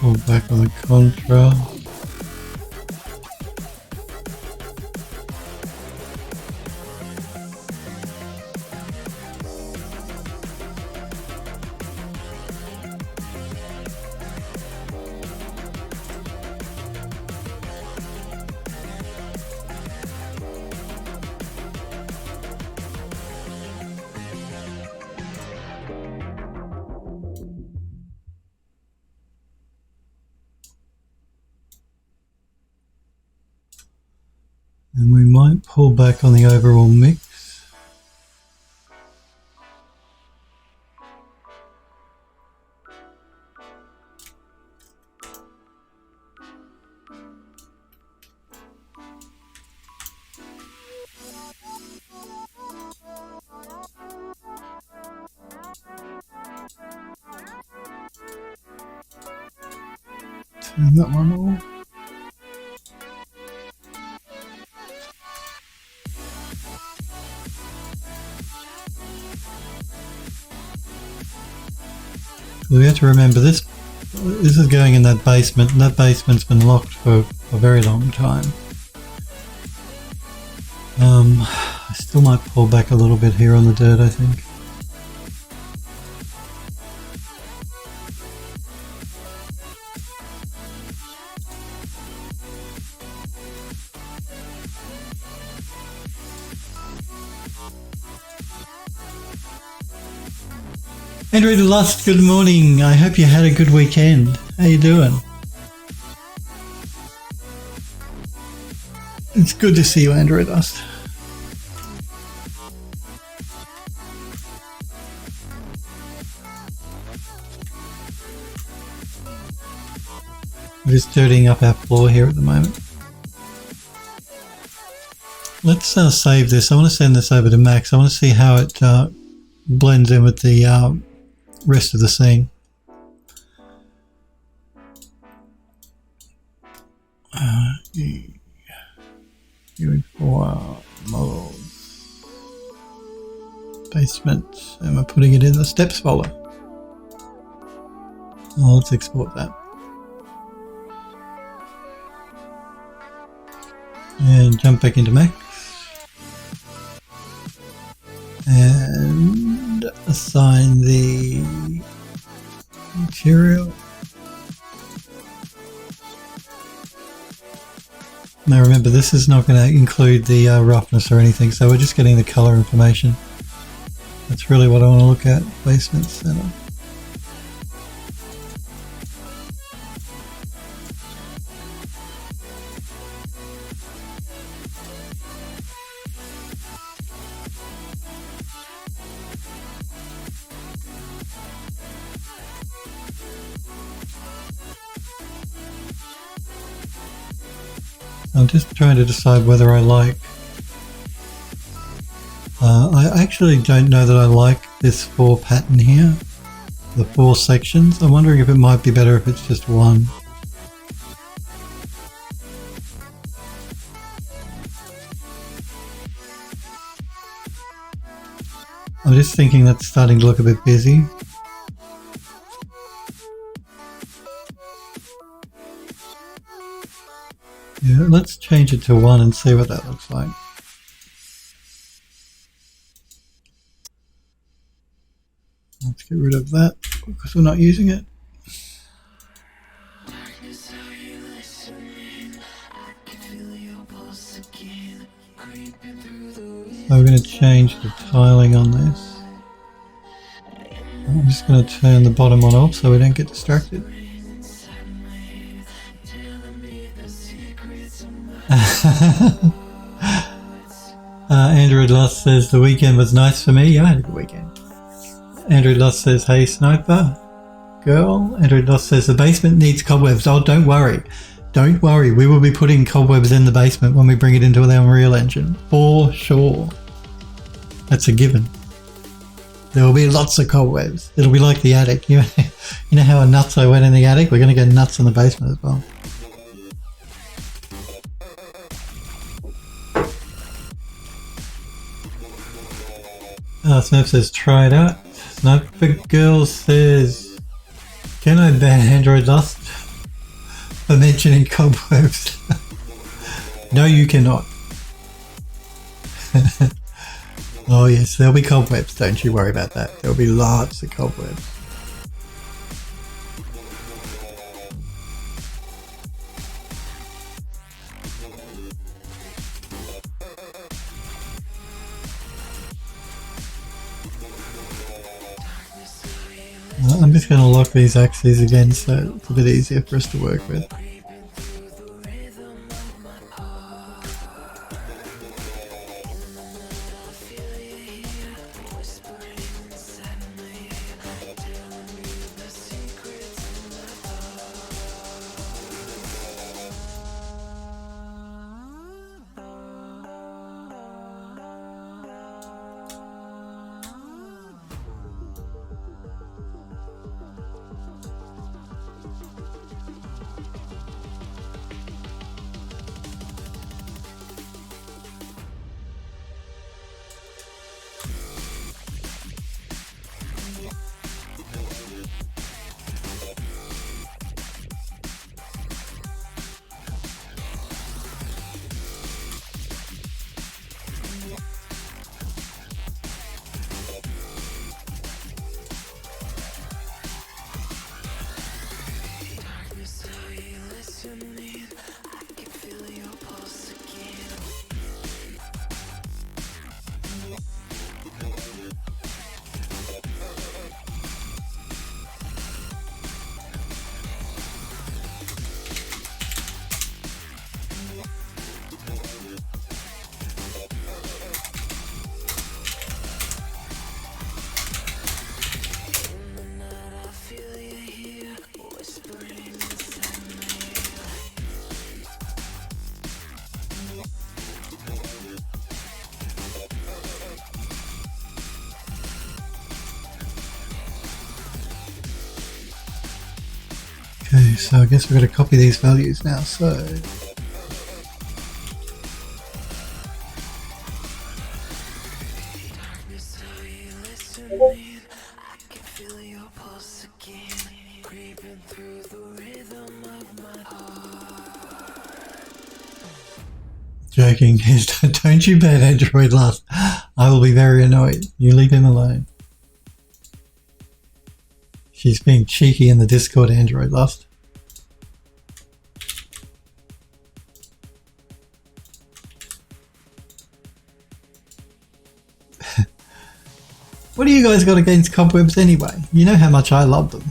Pull back on the contrast. And we might pull back on the overall mix. Turn that one off. We have to remember this is going in that basement, and that basement's been locked for a very long time. I still might pull back a little bit here on the dirt, I think. Andrew Lust, good morning. I hope you had a good weekend. How you doing? It's good to see you, Andrew Lust. We're just dirtying up our floor here at the moment. Let's save this. I want to send this over to Max. I want to see how it blends in with the rest of the scene. UE4 models. Basement. And we're putting it in the steps folder. Oh, let's export that. And jump back into Max. And assign the material. Now remember, this is not going to include the roughness or anything, so we're just getting the color information. That's really what I want to look at. Basement center. I'm just trying to decide whether I like... I actually don't know that I like this 4 pattern here, the 4 sections. I'm wondering if it might be better if it's just one. I'm just thinking that's starting to look a bit busy. Yeah, let's change it to 1 and see what that looks like. Let's get rid of that because we're not using it. So we're going to change the tiling on this. I'm just going to turn the bottom one off so we don't get distracted. Andrew Lust says the weekend was nice for me. Yeah, I had a good weekend. Andrew Lust says, hey sniper girl. Andrew Lust says the basement needs cobwebs. Oh, don't worry. Don't worry. We will be putting cobwebs in the basement when we bring it into the Unreal Engine. For sure. That's a given. There will be lots of cobwebs. It'll be like the attic. You know how nuts I went in the attic? We're going to go nuts in the basement as well. Snipe says try it out. Sniper Girl says, can I ban Android Lust for mentioning cobwebs? No, you cannot. Oh yes, there'll be cobwebs, don't you worry about that. There'll be lots of cobwebs. I'm just going to lock these axes again so it's a bit easier for us to work with. Okay, so I guess we're going to copy these values now. So joking. Don't you ban Android last. I will be very annoyed. You leave him alone. She's being cheeky in the Discord, Android last. What do you guys got against cobwebs anyway? You know how much I love them.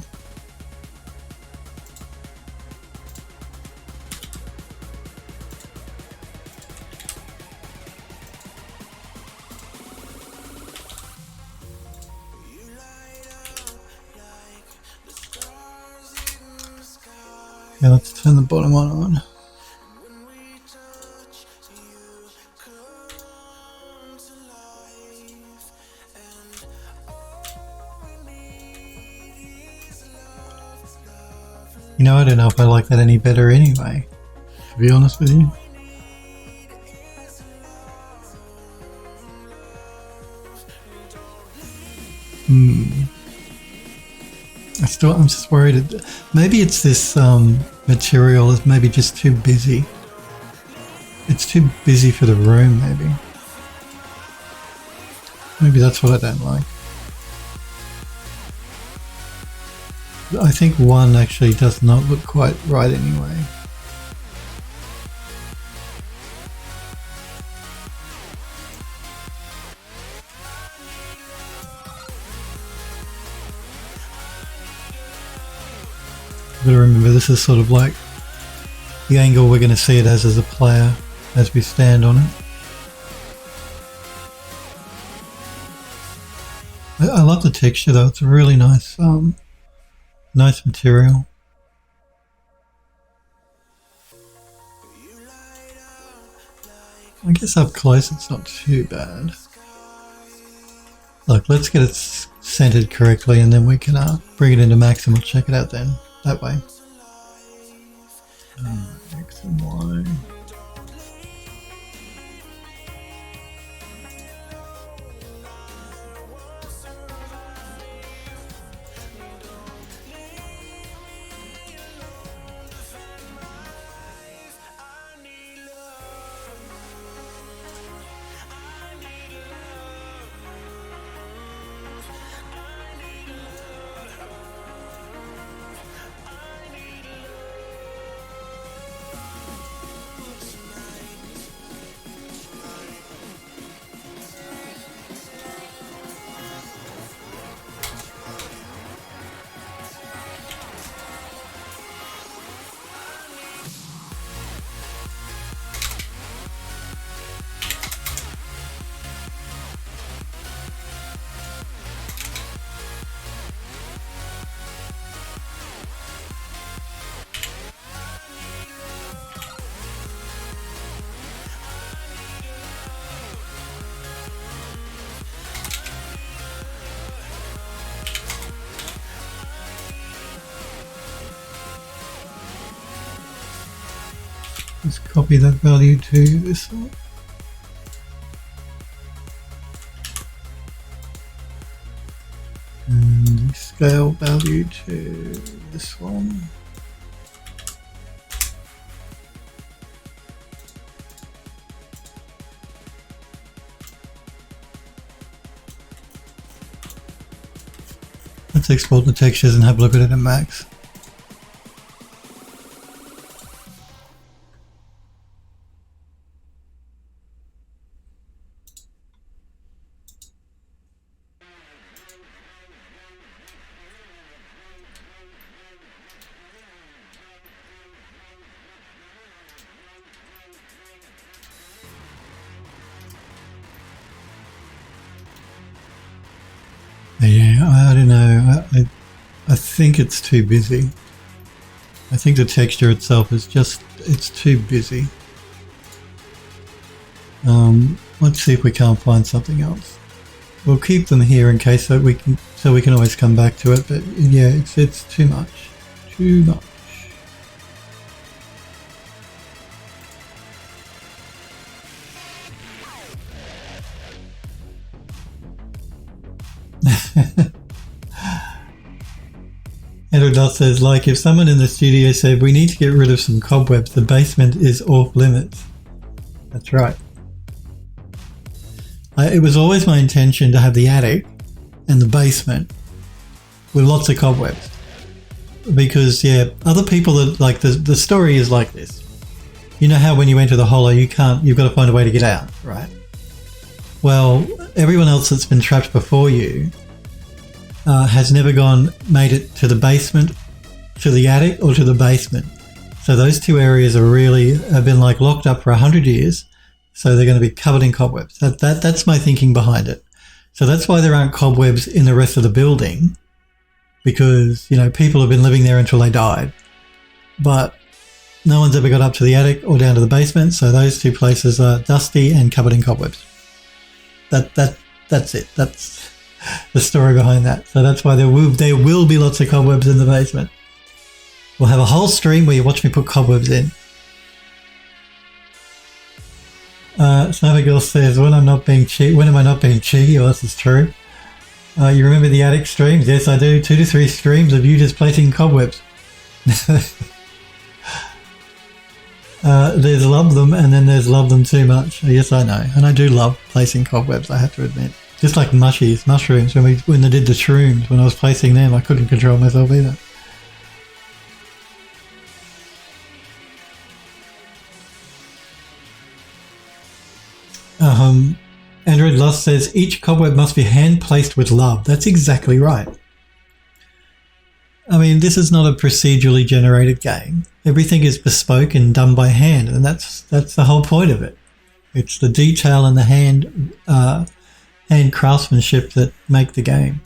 Okay, let's turn the bottom one on. You know, I don't know if I like that any better anyway, to be honest with you. I'm just worried. Maybe it's this material is maybe just too busy. It's too busy for the room, maybe. Maybe that's what I don't like. I think one actually does not look quite right anyway. But remember, this is sort of like the angle we're going to see it as a player as we stand on it. I love the texture though. It's a really nice, nice material. I guess up close it's not too bad. Look, let's get it centered correctly and then we can bring it into max and we'll check it out then. That way. X and Y. Let's copy that value to this one. And the scale value to this one. Let's export the textures and have a look at it in max. Yeah, I don't know. I think it's too busy. I think the texture itself is it's too busy. Let's see if we can't find something else. We'll keep them here in case so we can always come back to it. But yeah, it's too much. Too much. Andrew Dot says, like if someone in the studio said, we need to get rid of some cobwebs, the basement is off limits. That's right. It was always my intention to have the attic and the basement with lots of cobwebs. Because, yeah, other people that, like, the story is like this. You know how when you enter the hollow, you've got to find a way to get out, right? Well, everyone else that's been trapped before you has never made it to the basement, to the attic, or to the basement. So those two areas have been like locked up for 100 years. So they're going to be covered in cobwebs. That's my thinking behind it. So that's why there aren't cobwebs in the rest of the building, because, you know, people have been living there until they died. But no one's ever got up to the attic or down to the basement. So those two places are dusty and covered in cobwebs. That's it. That's the story behind that. So that's why there will be lots of cobwebs in the basement. We'll have a whole stream where you watch me put cobwebs in. Sniper Girl says, when am I not being cheeky? Oh, this is true. You remember the attic streams? Yes, I do. 2 to 3 streams of you just placing cobwebs. There's love them, and then there's love them too much. Yes, I know. And I do love placing cobwebs, I have to admit. Just like mushrooms, when they did the shrooms, when I was placing them, I couldn't control myself either. Android Lust says, each cobweb must be hand-placed with love. That's exactly right. I mean, this is not a procedurally generated game. Everything is bespoke and done by hand, and that's the whole point of it. It's the detail and the hand craftsmanship that make the game.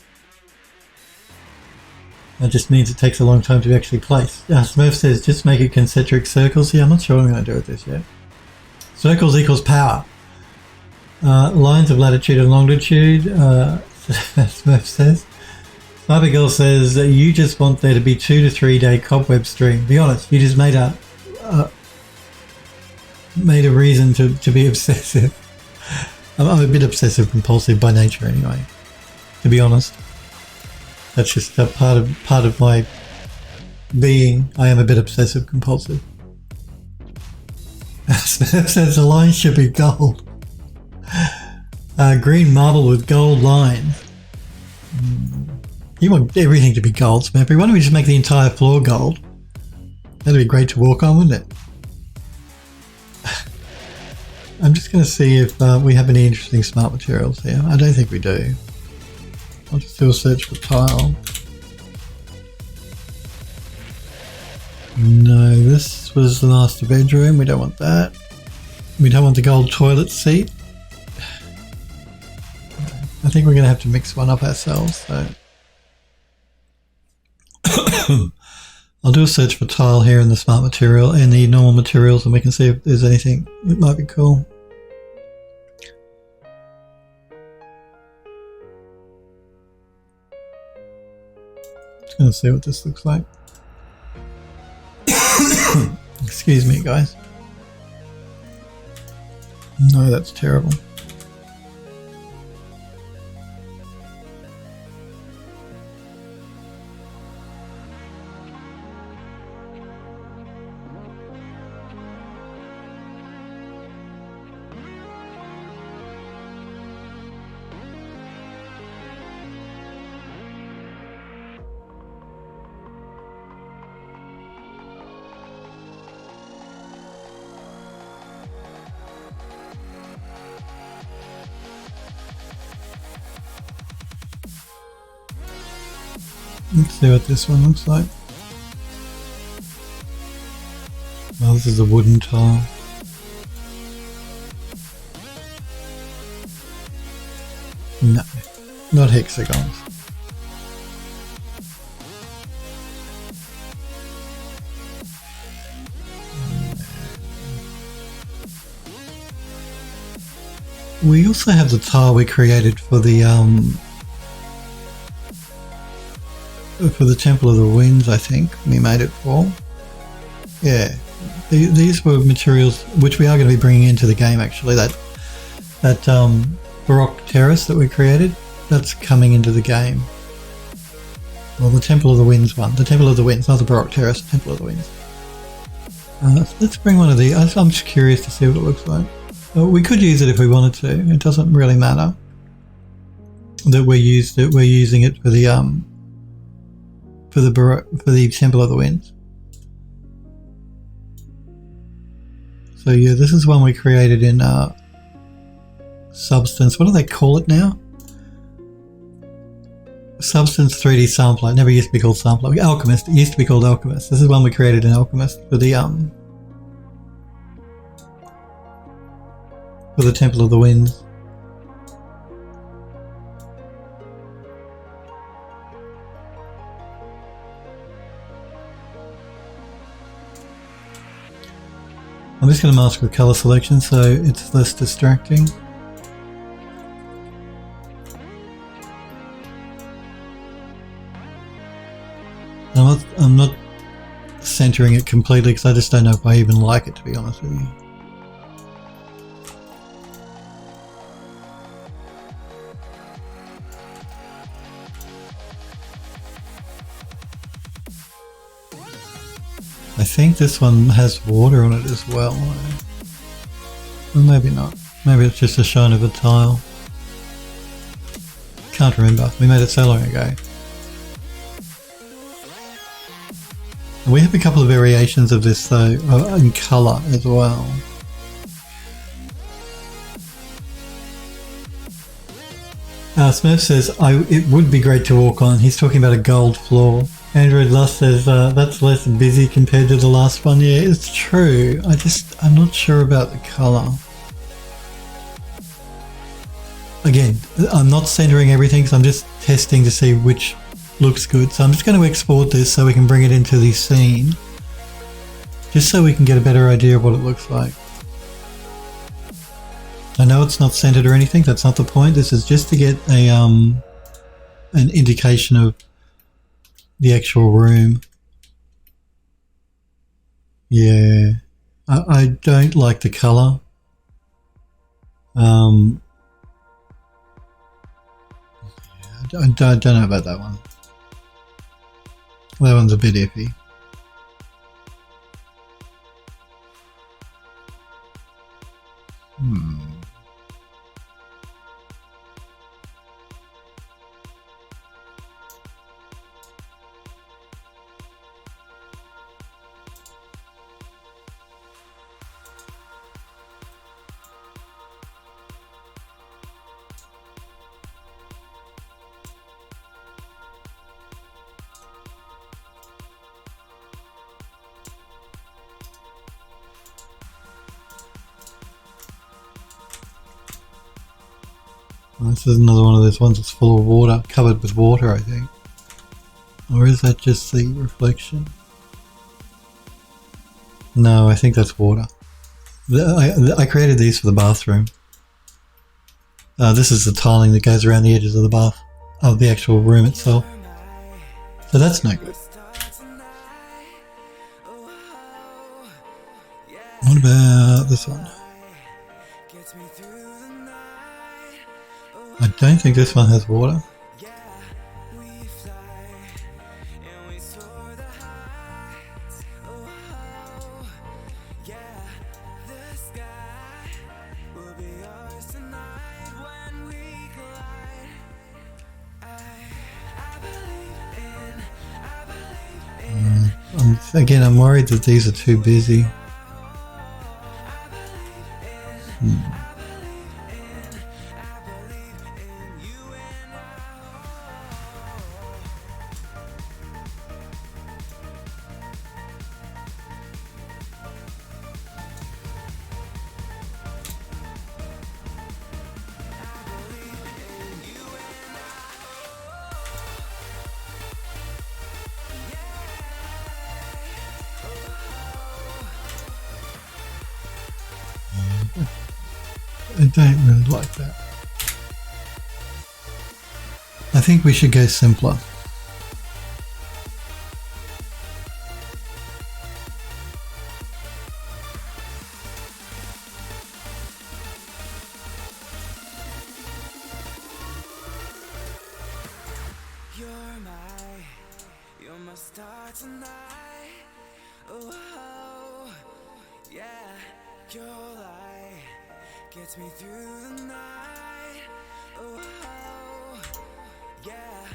That just means it takes a long time to actually place. Smurf says, just make it concentric circles. Yeah, I'm not sure what I'm going to do with this yet. Circles equals power. Lines of latitude and longitude, Smurf says. Sniper Girl says that you just want there to be 2 to 3 day cobweb stream. Be honest, you just made a reason to be obsessive. I'm a bit obsessive compulsive by nature anyway, to be honest. That's just a part of my being. I am a bit obsessive compulsive. Smurf says the line should be gold. Green marble with gold lines. You want everything to be gold, Smurfy. Why don't we just make the entire floor gold? That'd be great to walk on, wouldn't it? I'm just going to see if we have any interesting smart materials here. I don't think we do. I'll just do a search for tile. No, this was the master bedroom. We don't want that. We don't want the gold toilet seat. I think we're going to have to mix one up ourselves. So I'll do a search for tile here in the smart material and the normal materials, and we can see if there's anything that might be cool. Just going to see what this looks like. Excuse me, guys. No, that's terrible. Let's see what this one looks like. Well, this is a wooden tile. No, not hexagons. We also have the tile we created for the Temple of the Winds, I think we made it for. Yeah, these were materials which we are going to be bringing into the game. Actually, that Baroque terrace that we created, that's coming into the game. Well, the Temple of the Winds one. The Temple of the Winds, not the Baroque Terrace, the Temple of the Winds. Let's bring one of these. I'm just curious to see what it looks like. Well, we could use it if we wanted to. It doesn't really matter that we're using it for the Temple of the Winds. So yeah, this is one we created in Substance. What do they call it now? Substance 3D Sampler. It never used to be called Sampler. Alchemist. It used to be called Alchemist. This is one we created in Alchemist for the Temple of the Winds. I'm just going to mask with color selection so it's less distracting. I'm not centering it completely because I just don't know if I even like it, to be honest with you. I think this one has water on it as well. Or maybe not. Maybe it's just a shine of a tile. Can't remember. We made it so long ago. And we have a couple of variations of this though, in colour as well. Smurf says, it would be great to walk on. He's talking about a gold floor. Android Lust says, that's less busy compared to the last one. Yeah, it's true. I'm not sure about the colour. Again, I'm not centering everything because I'm just testing to see which looks good. So I'm just going to export this so we can bring it into the scene. Just so we can get a better idea of what it looks like. I know it's not centered or anything. That's not the point. This is just to get a an indication of the actual room. Yeah, I don't like the color. I don't know about that one. That one's a bit iffy. This is another one of those ones that's full of water, covered with water, I think. Or is that just the reflection? No, I think that's water. I created these for the bathroom. This is the tiling that goes around the edges of the bath, of the actual room itself. So that's no good. What about this one? I don't think this one has water. Again, I'm worried that these are too busy. I don't really like that. I think we should go simpler. start tonight. Oh, yeah, your light gets me through the night. Oh, yeah,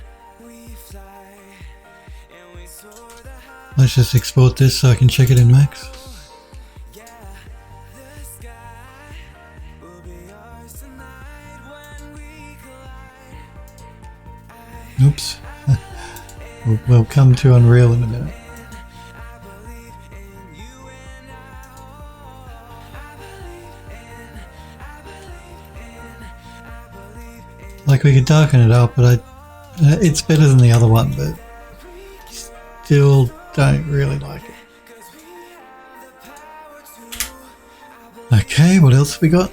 we fly and we soar the high. Let's just export this so I can check it in Max. Yeah, the sky will be ours tonight when we collide. Oops. We'll come to Unreal in a minute. I believe in you and I believe in Like, we could darken it up, but it's better than the other one, but still don't really like it. Okay, what else have we got?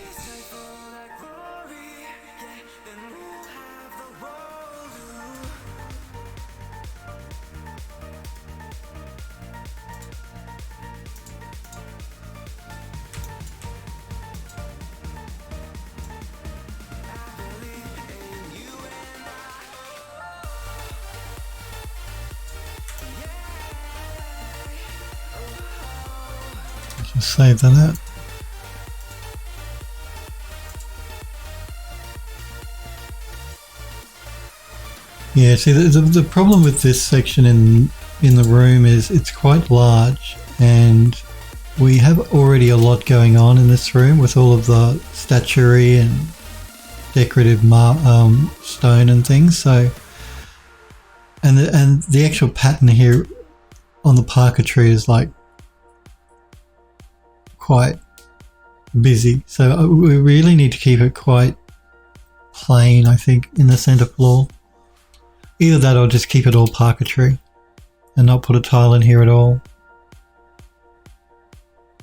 Just save that out. Yeah, see, the problem with this section in the room is it's quite large, and we have already a lot going on in this room with all of the statuary and decorative stone and things. So, and the actual pattern here on the Parker tree is like quite busy. So we really need to keep it quite plain, I think, in the center floor. Either that or just keep it all Parker tree and not put a tile in here at all,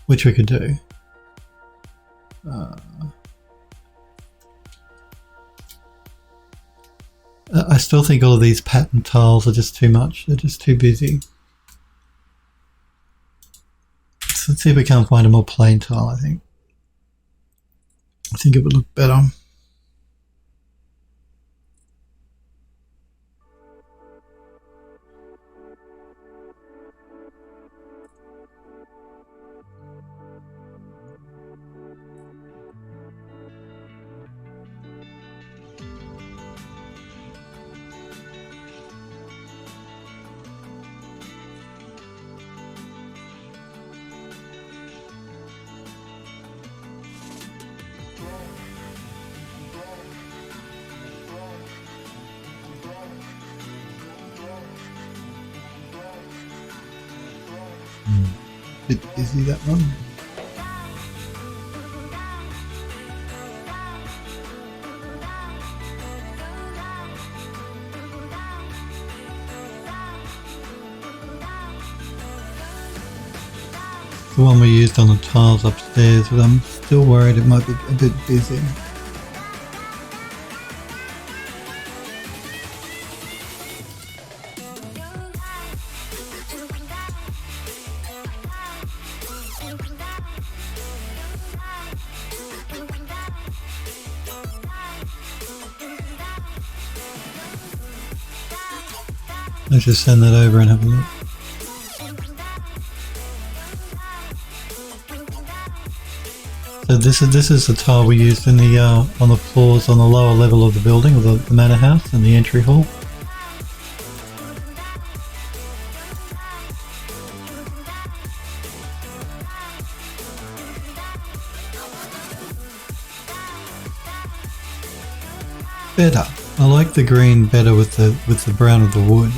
which we could do. I still think all of these pattern tiles are just too much. They're just too busy. So let's see if we can't find a more plain tile. I think it would look better. Bit busy, that one. The one we used on the tiles upstairs, but I'm still worried it might be a bit busy. Let's just send that over and have a look. So this is the tile we used in the on the floors on the lower level of the building, or the manor house, and the entry hall. Better. I like the green better with the brown of the wood.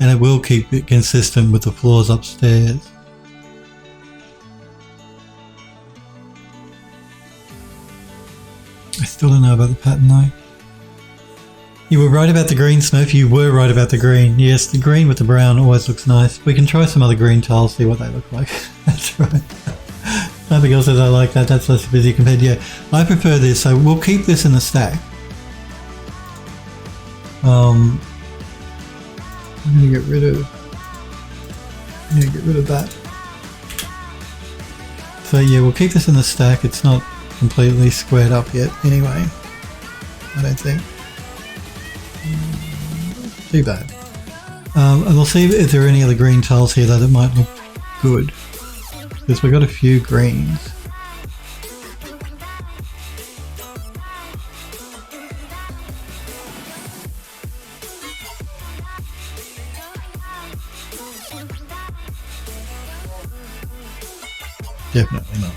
And it will keep it consistent with the floors upstairs. I still don't know about the pattern though. You were right about the green, Smurf. You were right about the green. Yes, the green with the brown always looks nice. We can try some other green tiles, see what they look like. That's right. Nothing else says I like that. That's less busy compared to you. I prefer this, so we'll keep this in the stack. I'm gonna get rid of that. So yeah, we'll keep this in the stack. It's not completely squared up yet anyway, I don't think. Too bad. And we'll see if there are any other green tiles here though that might look good, because we've got a few greens. Definitely not.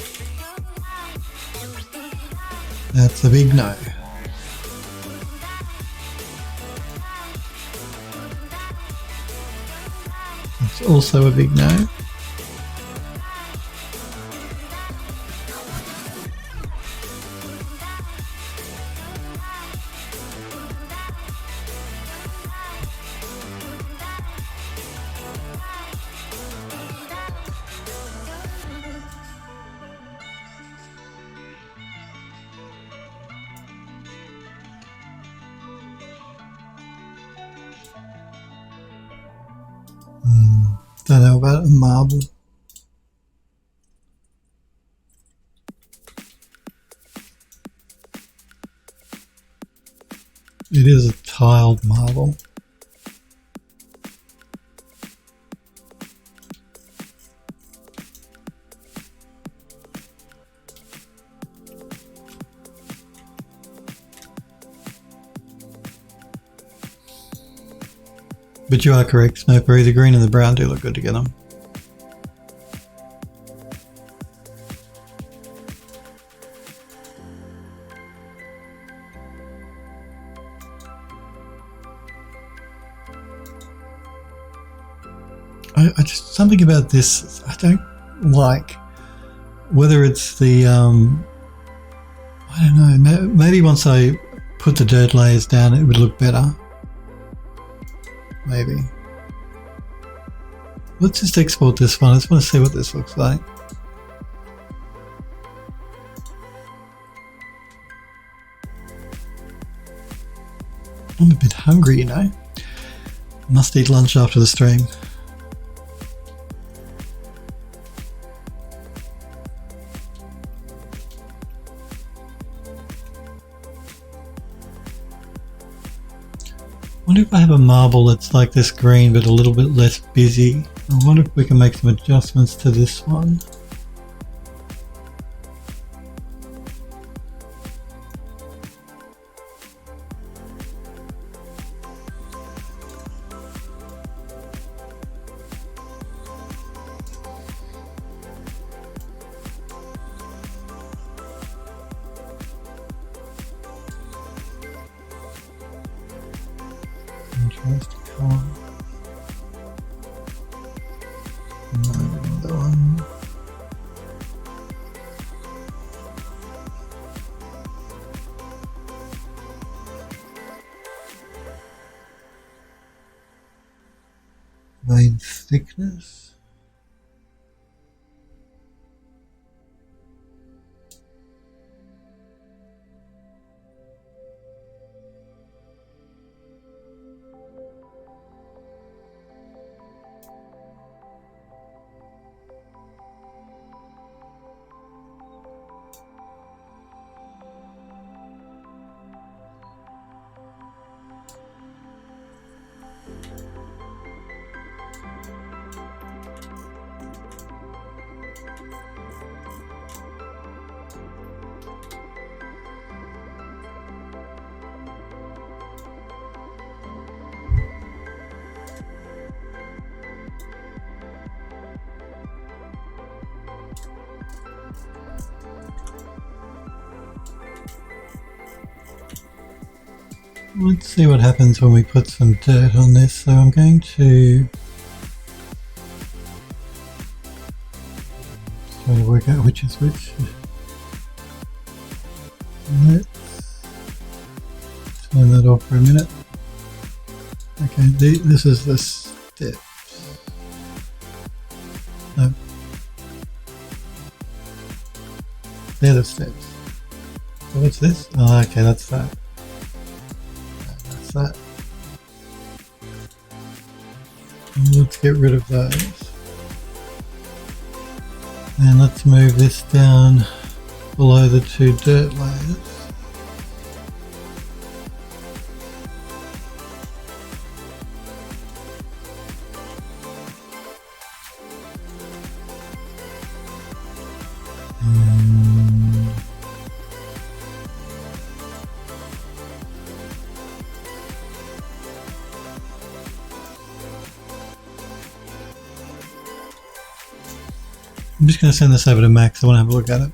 That's a big no. It's also a big no. Don't know about a marble. It is a tiled marble. But you are correct, Snowberry. The green and the brown do look good together. I just, something about this I don't like. Whether it's the, I don't know, maybe once I put the dirt layers down it would look better. Maybe. Let's just export this one. I just want to see what this looks like. I'm a bit hungry, you know. Must eat lunch after the stream. I wonder if I have a marble that's like this green but a little bit less busy. I wonder if we can make some adjustments to this one. Contrast color. No, another one. Vein thickness. Let's see what happens when we put some dirt on this. So I'm going to try to work out which is which. Let's turn that off for a minute. Okay, this is the steps. No. They're the steps. So what's this? Oh, okay, that's that. That. Let's get rid of those. And let's move this down below the two dirt layers. I'm just going to send this over to Max. I want to have a look at it.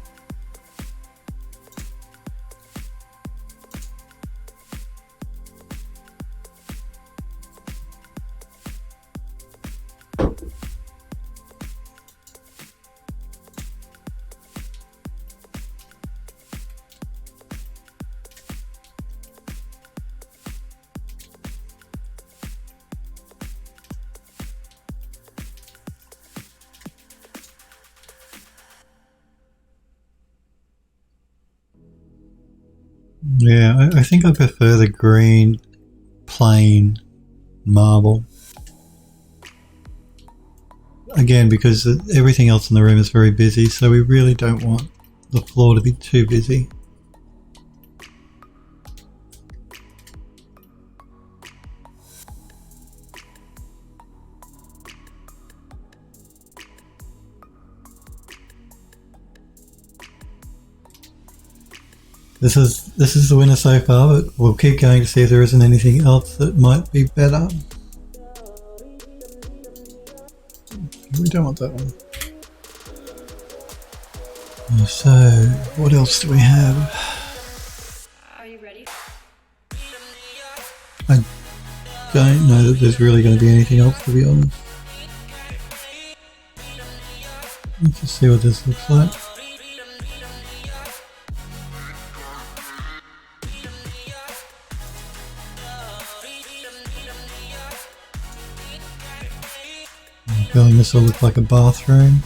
Yeah, I think I prefer the green plain marble. Again, because everything else in the room is very busy, so we really don't want the floor to be too busy. This is the winner so far, but we'll keep going to see if there isn't anything else that might be better. We don't want that one. So, what else do we have? Are you ready? I don't know that there's really going to be anything else, to be honest. Let's just see what this looks like. I'm feeling this will look like a bathroom.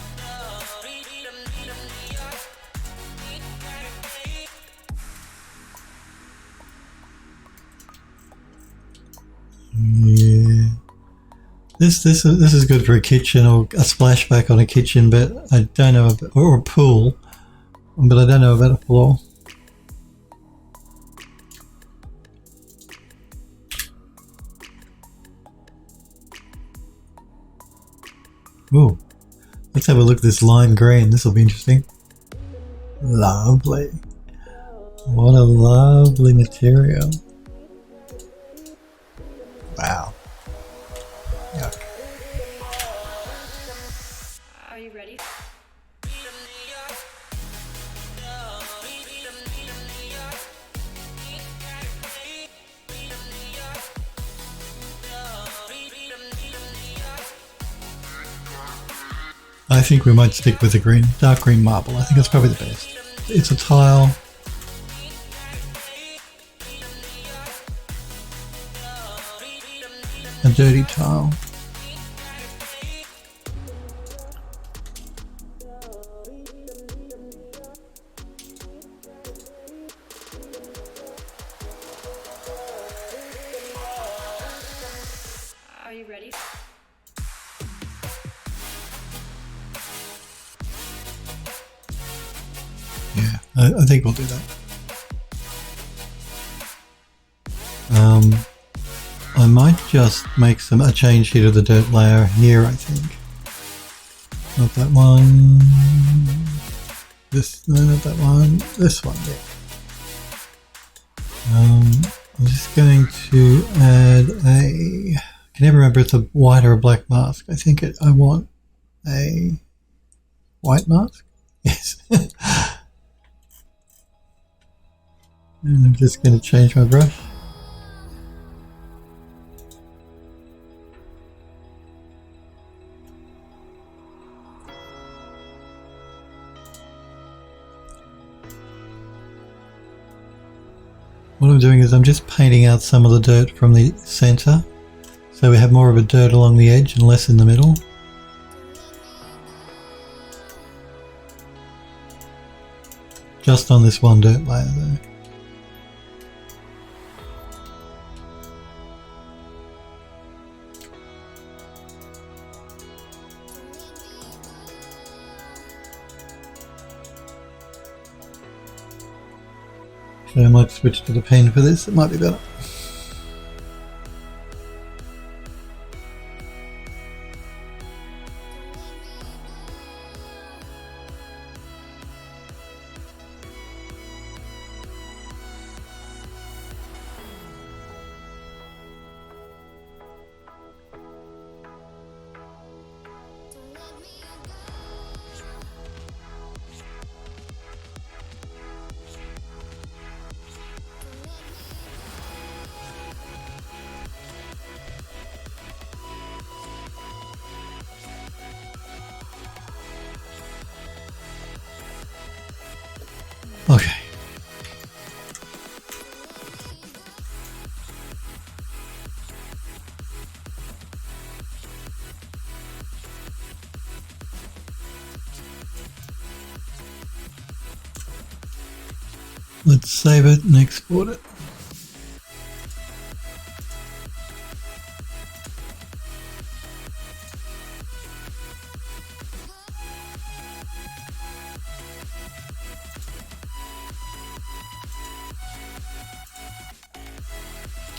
Yeah, this is good for a kitchen or a splashback on a kitchen, but I don't know about, or a pool, but I don't know about a floor. Ooh, let's have a look at this lime green. This will be interesting. Lovely. What a lovely material. Wow. Yuck. Are you ready? I think we might stick with the green, dark green marble. I think that's probably the best. It's a tile. A dirty tile. Are you ready? Yeah, I think we'll do that. I might just make a change here to the dirt layer here, I think. Not that one. No, not that one. This one, yeah. I'm just going to add a... I can never remember if it's a white or a black mask. I think I want a white mask. Yes. And I'm just going to change my brush. What I'm doing is I'm just painting out some of the dirt from the center, so we have more of a dirt along the edge and less in the middle. Just on this one dirt layer though. So I might switch to the pen for this, it might be better. Okay. Let's save it and export it.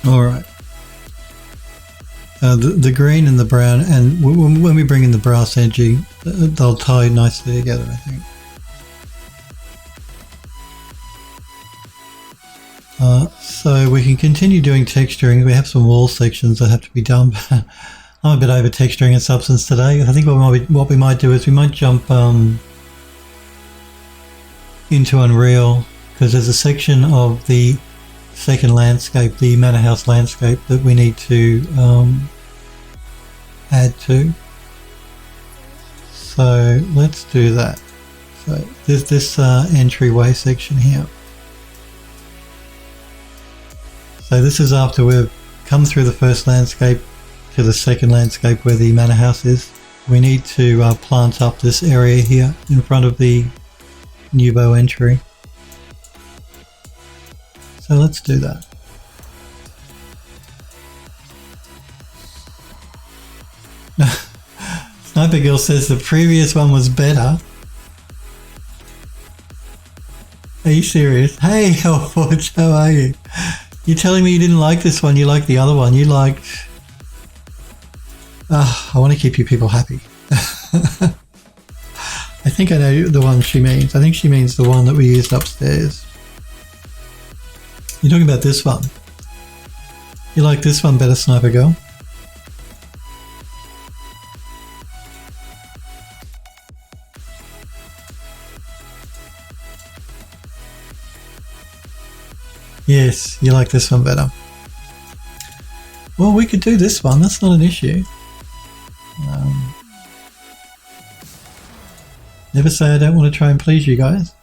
Alright. The green and the brown, and when we bring in the brass edging, they'll tie nicely together, I think. So we can continue doing texturing. We have some wall sections that have to be done. I'm a bit over texturing and substance today. I think what we might do is we might jump into Unreal, because there's a section of the second landscape, the manor house landscape, that we need to add to. So let's do that. So there's this entryway section here. So this is after we've come through the first landscape to the second landscape where the manor house is. We need to plant up this area here in front of the Nouveau entry. So let's do that. Sniper Girl says the previous one was better. Are you serious? Hey, Hellforge, how are you? You're telling me you didn't like this one, you liked the other one. You liked... I want to keep you people happy. I think I know the one she means. I think she means the one that we used upstairs. You're talking about this one. You like this one better, Sniper Girl? Yes, you like this one better. Well, we could do this one. That's not an issue. Never say I don't want to try and please you guys.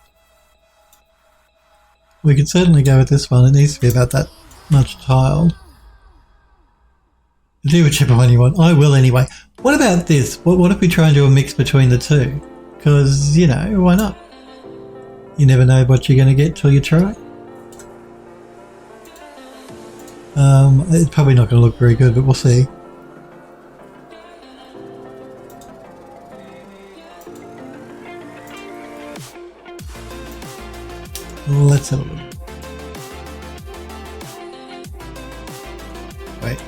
We could certainly go with this one. It needs to be about that much tiled. Do whichever one you want. I will anyway. What about this? What if we try and do a mix between the two? Because, you know, why not? You never know what you're going to get till you try. It's probably not going to look very good, but we'll see. Let's have a look. Wait.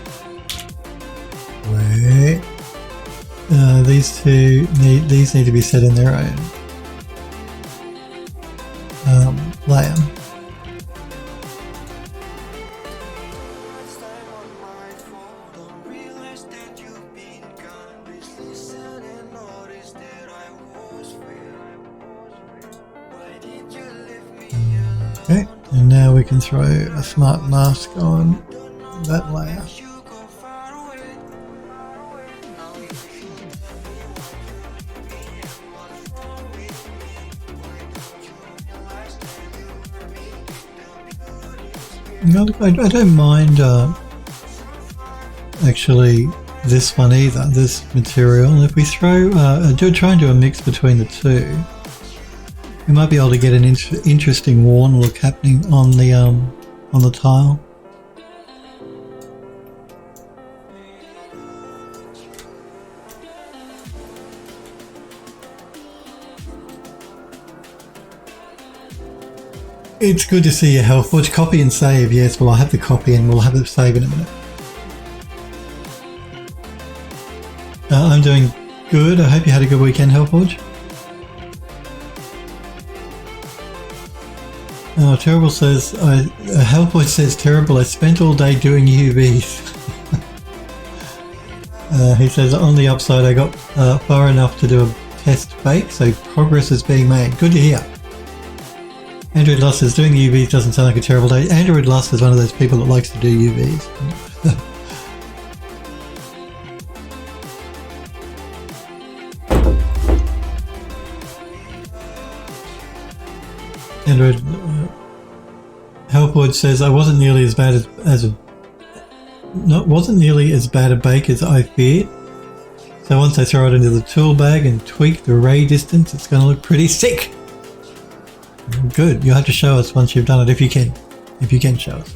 These two need to be set in their own layer. Okay, and now we can throw a smart mask on that layer. No, look, I don't mind actually this one either, this material. If we throw, try and do a mix between the two, we might be able to get an interesting worn look happening on the tile. It's good to see your health. Watch copy and save. Yes, well, I have the copy and we'll have the save in a minute. I'm doing good. I hope you had a good weekend, Hellforge. Oh, Terrible says, Hellforge says, terrible, I spent all day doing UVs. He says, on the upside, I got far enough to do a test bake, so progress is being made. Good to hear. Android Lust says, doing the UVs doesn't sound like a terrible day. Android Lust is one of those people that likes to do UVs. Android Hellforge says, I wasn't nearly as bad wasn't nearly as bad a bake as I feared. So once I throw it into the tool bag and tweak the ray distance, it's going to look pretty sick. Good. You'll have to show us once you've done it, if you can. If you can show us.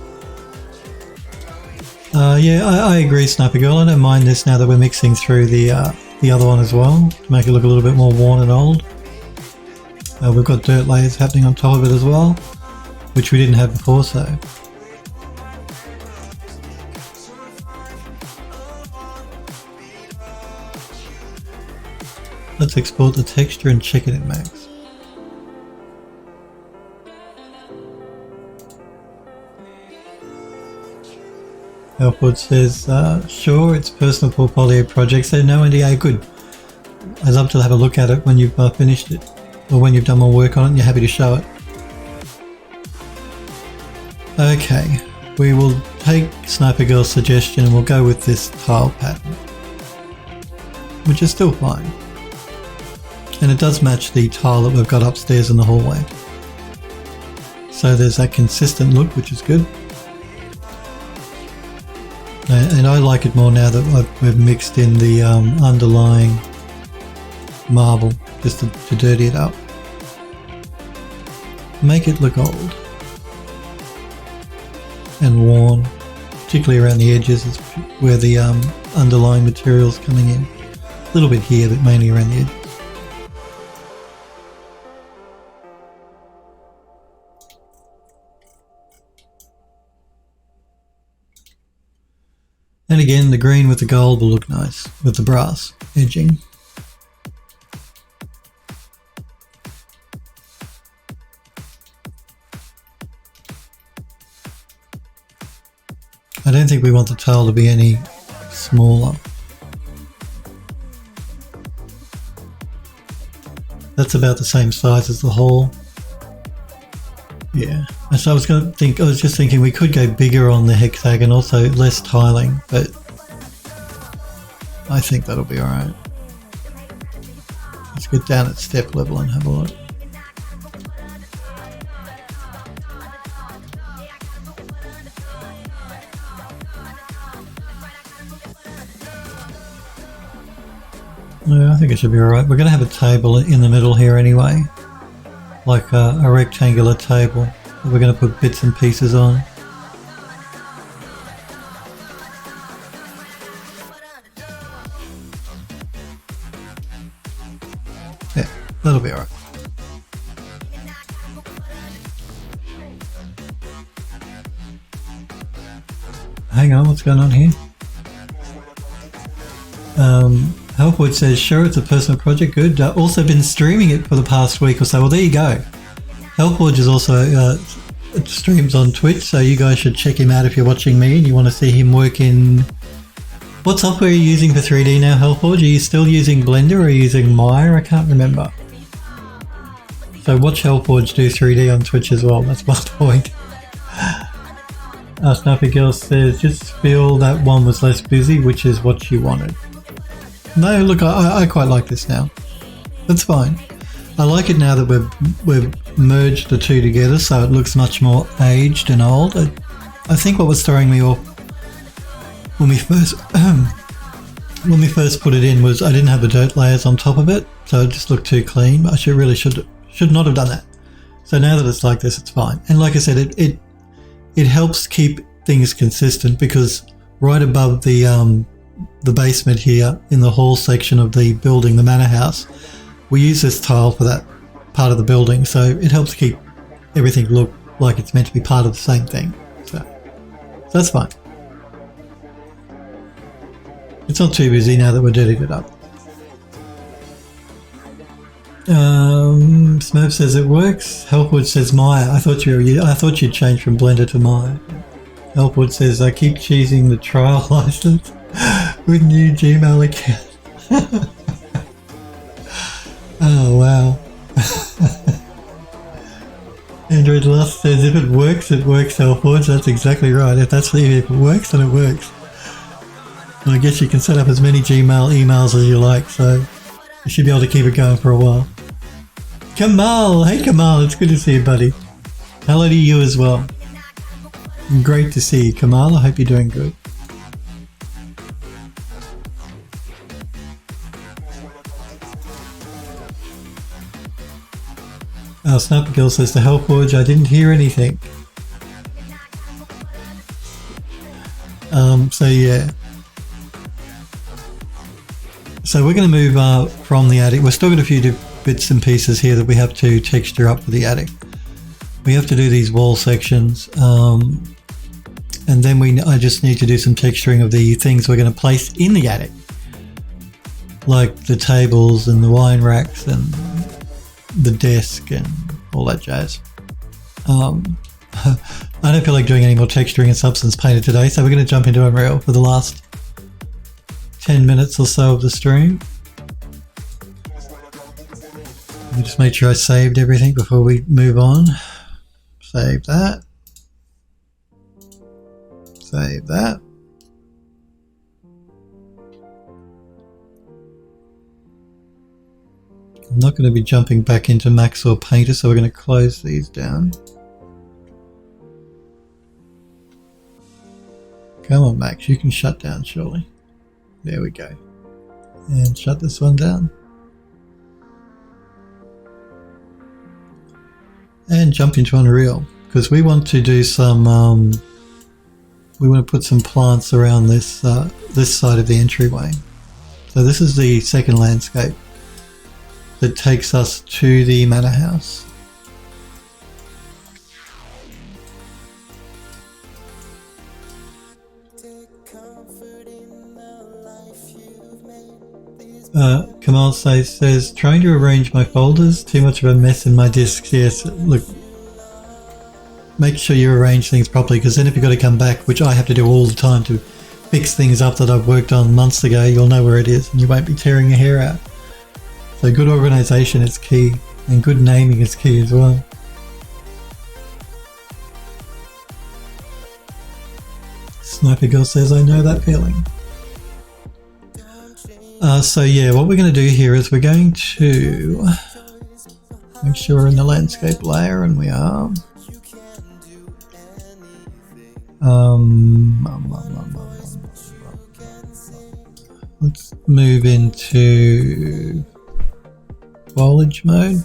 Yeah, I agree, Sniper Girl. I don't mind this now that we're mixing through the other one as well to make it look a little bit more worn and old. We've got dirt layers happening on top of it as well, which we didn't have before, so. Let's export the texture and check it in Max. Alford says, sure, it's personal portfolio project, so no NDA, good. I'd love to have a look at it when you've finished it, or when you've done more work on it and you're happy to show it. Okay, we will take Sniper Girl's suggestion and we'll go with this tile pattern, which is still fine. And it does match the tile that we've got upstairs in the hallway. So there's that consistent look, which is good. And I like it more now that we've mixed in the underlying marble, just to dirty it up. Make it look old and worn, particularly around the edges is where the underlying material's coming in. A little bit here, but mainly around the edges. And again, the green with the gold will look nice with the brass edging. I don't think we want the tile to be any smaller. That's about the same size as the hall. Yeah. So I was just thinking we could go bigger on the hexagon, also less tiling, but I think that'll be alright. Let's get down at step level and have a look. Yeah, I think it should be alright. We're going to have a table in the middle here anyway, like a rectangular table that we're going to put bits and pieces on. Yeah, that'll be alright. Hang on, what's going on here? Hellwood says, sure, it's a personal project, good. Also been streaming it for the past week or so. Well, there you go. Hellforge is also streams on Twitch, so you guys should check him out if you're watching me and you want to see him work in... What software are you using for 3D now, Hellforge? Are you still using Blender or are you using Maya? I can't remember. So watch Hellforge do 3D on Twitch as well, that's my point. Snappy Girl says, just feel that one was less busy, which is what you wanted. No, look, I quite like this now. That's fine. I like it now that we've merged the two together, so it looks much more aged and old. I think what was throwing me off when we first put it in was I didn't have the dirt layers on top of it, so it just looked too clean. I should not have done that. So now that it's like this, it's fine. And like I said, it helps keep things consistent because right above the basement here in the hall section of the building, the manor house, we use this tile for that part of the building, so it helps keep everything look like it's meant to be part of the same thing. So that's fine. It's not too busy now that we're dirtied it up. Smurf says it works. Helpwood says Maya. I thought you'd changed from Blender to Maya. Helpwood says I keep choosing the trial license with new Gmail account. Oh wow. Android Lust says if it works, Helpwood. That's exactly right. If it works, then it works. And I guess you can set up as many Gmail emails as you like, so you should be able to keep it going for a while. Kamal! Hey Kamal, it's good to see you, buddy. Hello to you as well. Great to see you, Kamal. I hope you're doing good. Oh, Snapper Girl says to Hellforge, I didn't hear anything. So yeah. So we're going to move from the attic. We're still got a few bits and pieces here that we have to texture up for the attic. We have to do these wall sections, and then I just need to do some texturing of the things we're going to place in the attic, like the tables and the wine racks and the desk and all that jazz. I don't feel like doing any more texturing and Substance Painter today, so we're going to jump into Unreal for the last 10 minutes or so of the stream. Let me just make sure I saved everything before we move on. Save that. Save that. I'm not going to be jumping back into Max or Painter, so we're going to close these down. Come on, Max, you can shut down surely. There we go. And shut this one down. And jump into Unreal, because we want to do some, we want to put some plants around this, this side of the entryway. So this is the second landscape that takes us to the manor house. Kamal says, trying to arrange my folders, too much of a mess in my disks. Yes, look, make sure you arrange things properly, because then if you've got to come back, which I have to do all the time to fix things up that I've worked on months ago, you'll know where it is and you won't be tearing your hair out. So good organisation is key, and good naming is key as well. Sniper Girl says, I know that feeling. So yeah, what we're going to do here is we're going to make sure we're in the landscape layer, and we are. Let's move into foliage mode.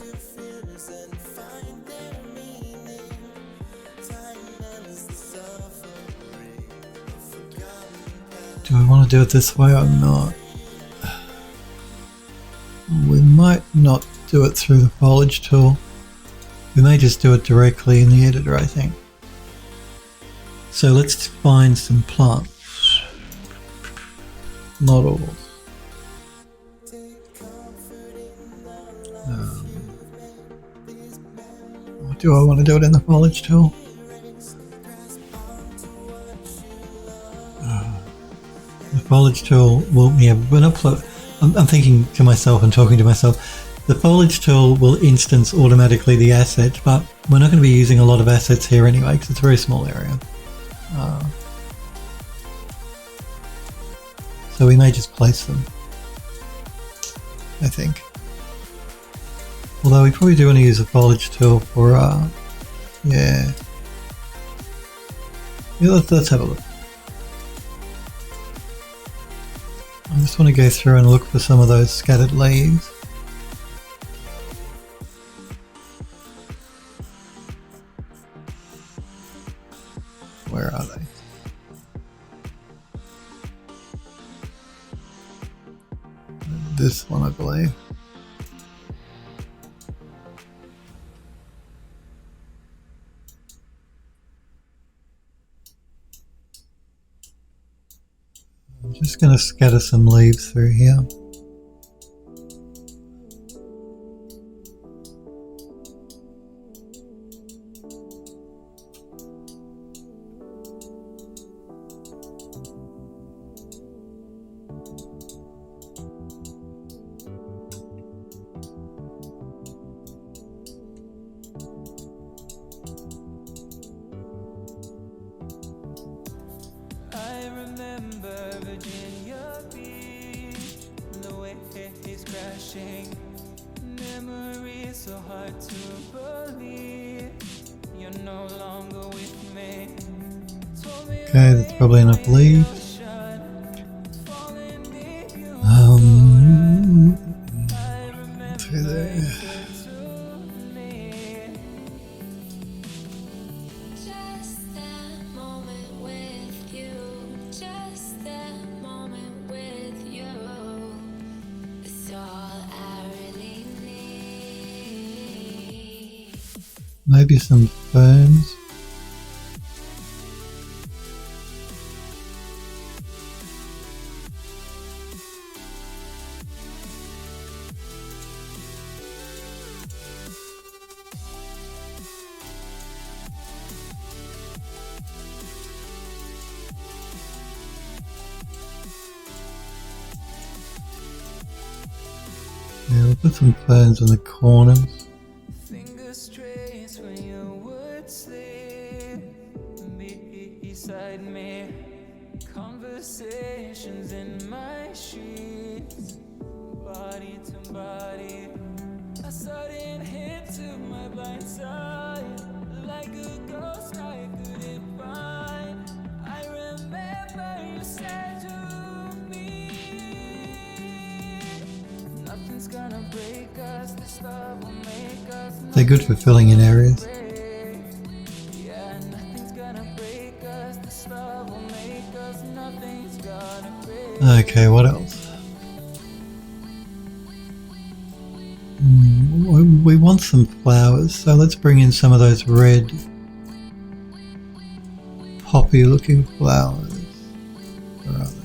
Do I want to do it this way or not? We might not do it through the foliage tool. We may just do it directly in the editor, I think. So let's find some plants. Models. Do I want to do it in the foliage tool? The foliage tool will, yeah, when I'm thinking to myself and talking to myself, the foliage tool will instance automatically the assets, but we're not going to be using a lot of assets here anyway because it's a very small area. So we may just place them, I think. Although we probably do want to use a foliage tool for, yeah. Let's have a look. I just want to go through and look for some of those scattered leaves. Where are they? This one, I believe. Just going to scatter some leaves through here. I remember Virginia Beach, the waves crashing. Memories so hard to believe. You're no longer with me. Okay, that's probably enough leaves. Through there. Just that moment with you, just that moment with you. It's all I really need. Maybe some ferns. Yeah, we'll put some ferns in the corners. Fingers trace when you would sleep beside me. Conversations in my sheets, body to body. A sudden hit to my blind side, like a ghost I couldn't find. I remember you said to me, nothing's gonna break us, this love will make us. They're good for filling in areas. Yeah, nothing's gonna break us, this love will make us. Nothing's gonna break. Okay, what else? We want some flowers, so let's bring in some of those red poppy looking flowers. Where are they?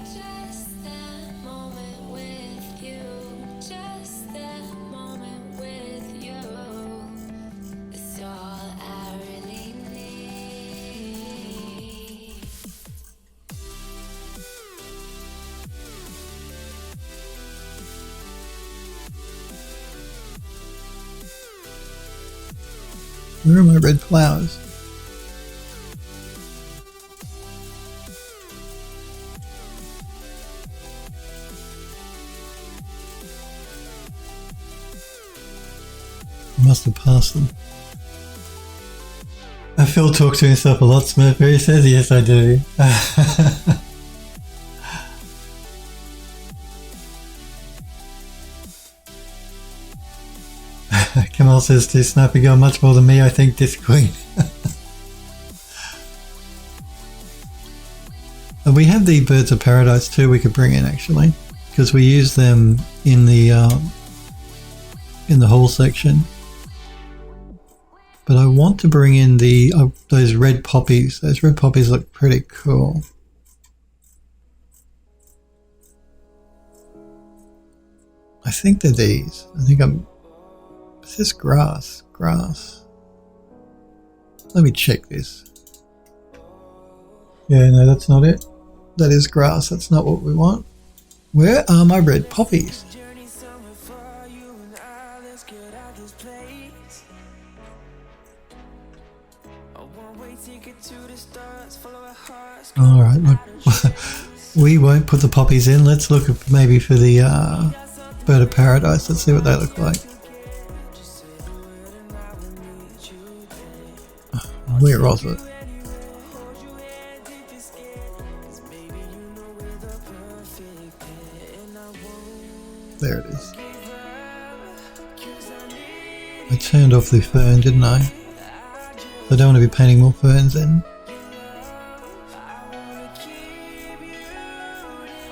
Just that moment with you, just that moment with you. It's all I really need. Where are my red flowers? I must have passed them. Phil talks to himself a lot, Smith. He says, yes, I do. Kamal says to Snappy Girl, much more than me, I think, Disc Queen. And we have the Birds of Paradise too we could bring in, actually, because we use them in the haul section. But I want to bring in the those red poppies. Those red poppies look pretty cool. I think they're these. Is this grass? Grass. Let me check this. Yeah, no, that's not it. That is grass. That's not what we want. Where are my red poppies? Journey somewhere for you and I, let's get out this place. A one-way ticket to the stars, follow our hearts. Alright, look. We won't put the poppies in. Let's look maybe for the Bird of Paradise. Let's see what they look like. Where was it? There it is. I turned off the fern, didn't I? I don't want to be painting more ferns in.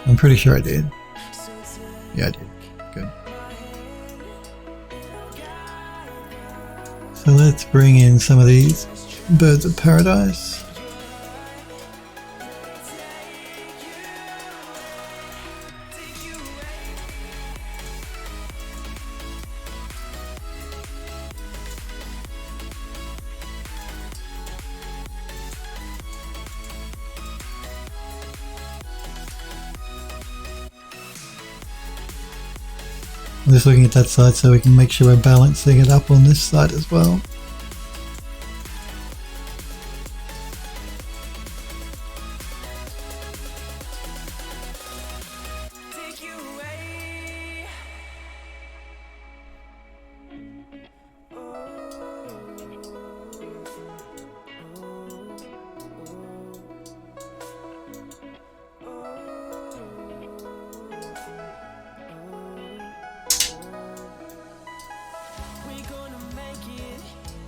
I'm pretty sure I did. Yeah, I did. Good. So let's bring in some of these Birds of Paradise. I'm just looking at that side so we can make sure we're balancing it up on this side as well. Take you away.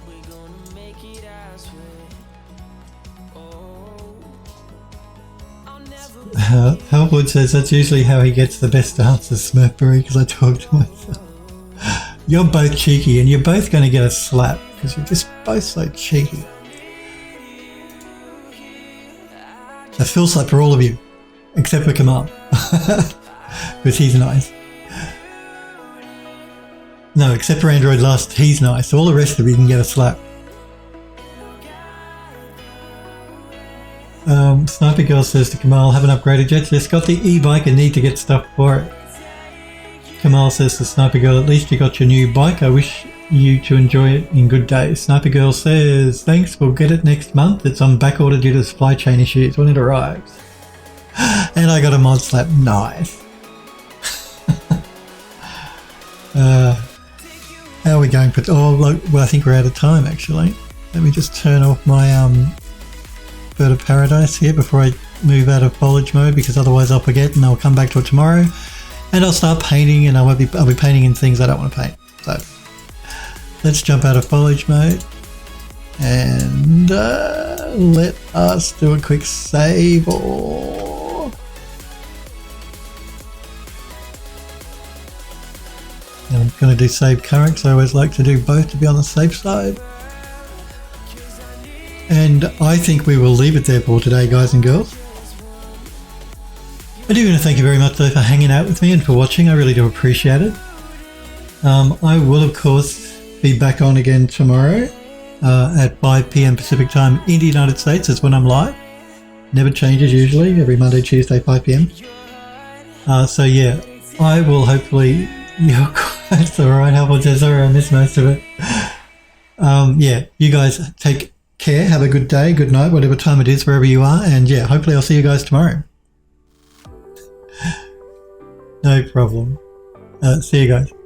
We're gonna make it, I swear. Oh, I'll never Hellwood says that's usually how he gets the best answers, Smurfberry, because I talk to myself. You're both cheeky and you're both going to get a slap because you're just both so cheeky. A Phil slap for all of you, except for Kamal, because he's nice. No, except for Android Lust, he's nice. All the rest of you can get a slap. Sniper Girl says to Kamal, haven't upgraded yet. Just got the e-bike and need to get stuff for it. Kamal says to Sniper Girl, at least you got your new bike. I wish you to enjoy it in good days. Sniper Girl says, thanks, we'll get it next month. It's on back order due to supply chain issues when it arrives. And I got a mod slap. Nice. How are we going? Oh, look, well, I think we're out of time, actually. Let me just turn off my Bird of Paradise here before I move out of foliage mode, because otherwise I'll forget and I'll come back to it tomorrow. And I'll start painting, and I'll be painting in things I don't want to paint. So let's jump out of foliage mode and let us do a quick save. And I'm going to do save current, so I always like to do both to be on the safe side. And I think we will leave it there for today, guys and girls. I do want to thank you very much though for hanging out with me and for watching. I really do appreciate it. I will of course be back on again tomorrow at 5 PM Pacific time in the United States. That's when I'm live. Never changes usually, every Monday, Tuesday, 5 PM. So yeah, I will hopefully... You're quite alright, Hellwood says, sorry I missed most of it. Yeah, you guys take care, have a good day, good night, whatever time it is, wherever you are. And yeah, hopefully I'll see you guys tomorrow. No problem. See you guys.